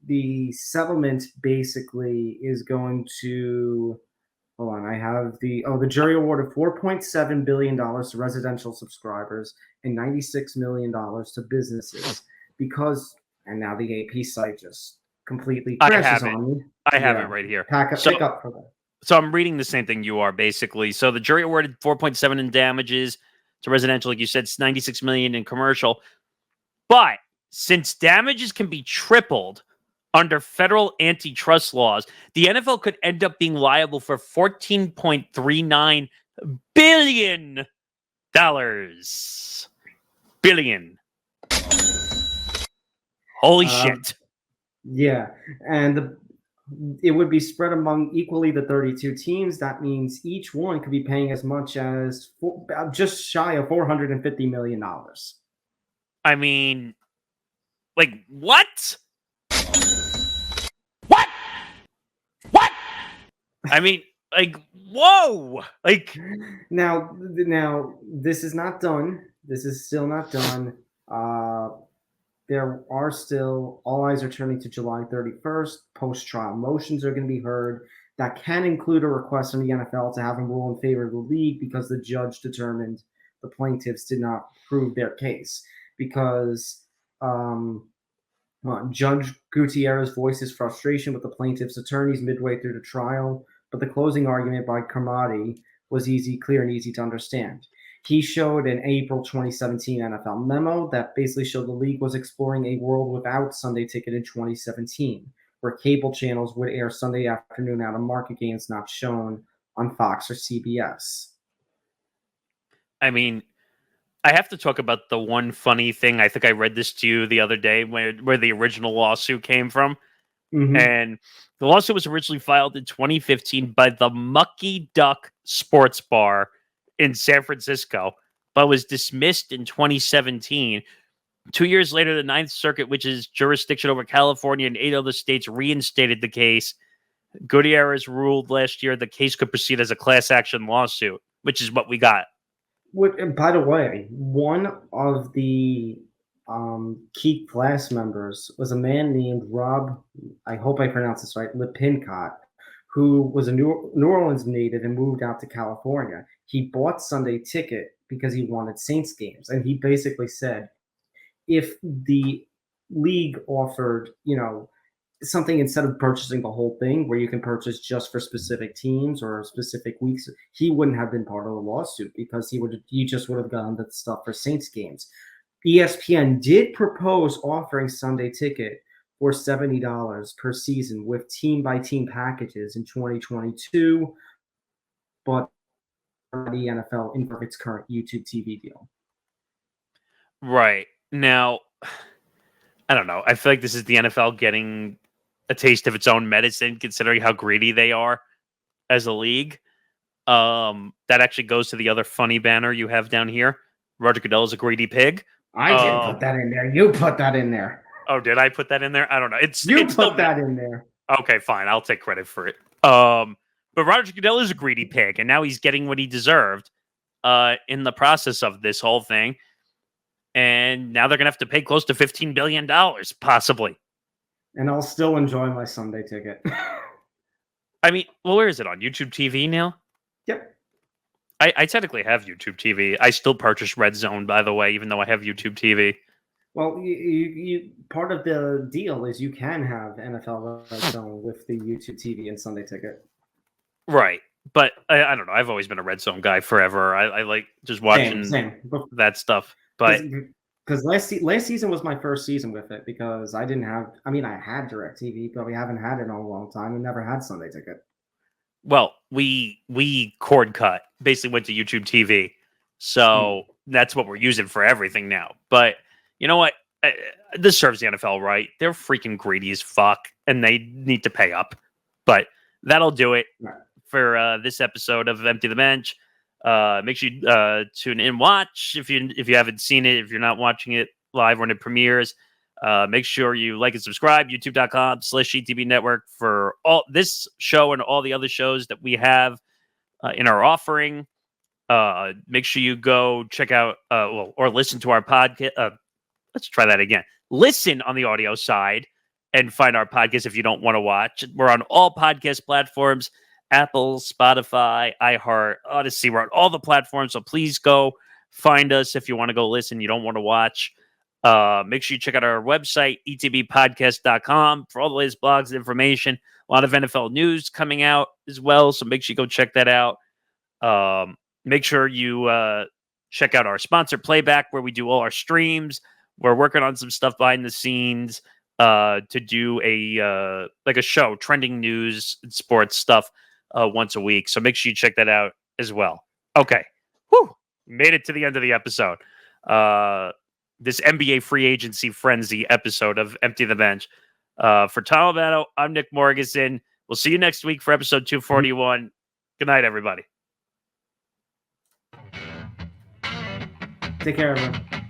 The settlement basically is going to, hold on, I have the jury awarded $4.7 billion to residential subscribers and $96 million to businesses because, and now the AP site just completely crashes on me. I have it right here. Pick up for that. So I'm reading the same thing you are, basically. So the jury awarded 4.7 in damages to residential, like you said, $96 million in commercial. But since damages can be tripled under federal antitrust laws, the NFL could end up being liable for $14.39 billion. Billion. Holy shit. Yeah. And it would be spread among equally the 32 teams. That means each one could be paying as much as just shy of $450 million. I mean, like, what? I mean, like, whoa! Like, now, this is not done. This is still not done. There are still, all eyes are turning to July 31st. Post-trial motions are going to be heard. That can include a request from the NFL to have them rule in favor of the league because the judge determined the plaintiffs did not prove their case. Because Judge Gutierrez voices frustration with the plaintiff's attorneys midway through the trial, but the closing argument by Kermody was clear and easy to understand. He showed an April 2017 NFL memo that basically showed the league was exploring a world without Sunday Ticket in 2017, where cable channels would air Sunday afternoon out of market games not shown on Fox or CBS. I mean, I have to talk about the one funny thing. I think I read this to you the other day where the original lawsuit came from. Mm-hmm. And the lawsuit was originally filed in 2015 by the Mucky Duck Sports Bar in San Francisco, but was dismissed in 2017. 2 years later, the Ninth Circuit, which is jurisdiction over California and 8 other states, reinstated the case. Gutierrez ruled last year the case could proceed as a class action lawsuit, which is what we got. By the way, one of the key class members was a man named Rob, I hope I pronounce this right, Lipincott, who was a New Orleans native and moved out to California. He bought Sunday Ticket because he wanted Saints games. And he basically said, if the league offered, something instead of purchasing the whole thing where you can purchase just for specific teams or specific weeks, he wouldn't have been part of the lawsuit because he just would have gotten the stuff for Saints games. ESPN did propose offering Sunday Ticket for $70 per season with team-by-team packages in 2022, but the NFL in its current YouTube TV deal. Right. Now, I don't know. I feel like this is the NFL getting a taste of its own medicine, considering how greedy they are as a league. That actually goes to the other funny banner you have down here. Roger Goodell is a greedy pig. I didn't put that in there. You put that in there. Oh, did I put that in there? I don't know. You put that in there. Okay, fine. I'll take credit for it. But Roger Goodell is a greedy pig, and now he's getting what he deserved in the process of this whole thing. And now they're going to have to pay close to $15 billion, possibly. And I'll still enjoy my Sunday Ticket. I mean, well, where is it on? YouTube TV now? Yep. I technically have YouTube TV. I still purchase Red Zone, by the way, even though I have YouTube TV. Well, you part of the deal is you can have NFL Red Zone with the YouTube TV and Sunday Ticket. Right. But I don't know. I've always been a Red Zone guy forever. I like just watching that stuff. But because last season was my first season with it because I didn't have. I mean, I had DirecTV, but we haven't had it in a long time. We never had Sunday Ticket. Well, we cord cut. Basically went to YouTube TV, so that's what we're using for everything now. But you know what? This serves the NFL right. They're freaking greedy as fuck, and they need to pay up. But that'll do it for this episode of Empty the Bench. Make sure you tune in, watch if you haven't seen it. If you're not watching it live when it premieres, make sure you like and subscribe. YouTube.com/ETB Network for all this show and all the other shows that we have in our offering. Make sure you go check out or listen to our podcast. Let's try that again. Listen on the audio side and find our podcast if you don't want to watch. We're on all podcast platforms. Apple, Spotify, iHeart, Odyssey. We're on all the platforms, so please go find us if you want to go listen. You don't want to watch. Make sure you check out our website, etbpodcast.com, for all the latest blogs and information. A lot of NFL news coming out as well, so make sure you go check that out. Make sure you check out our sponsor, Playback, where we do all our streams. We're working on some stuff behind the scenes to do a show, trending news and sports stuff once a week. So make sure you check that out as well. Okay. Whew. Made it to the end of the episode. This NBA free agency frenzy episode of Empty the Bench. For Tom Albano, I'm Nick Morgasen. We'll see you next week for episode 241. Good night, everybody. Take care, everyone.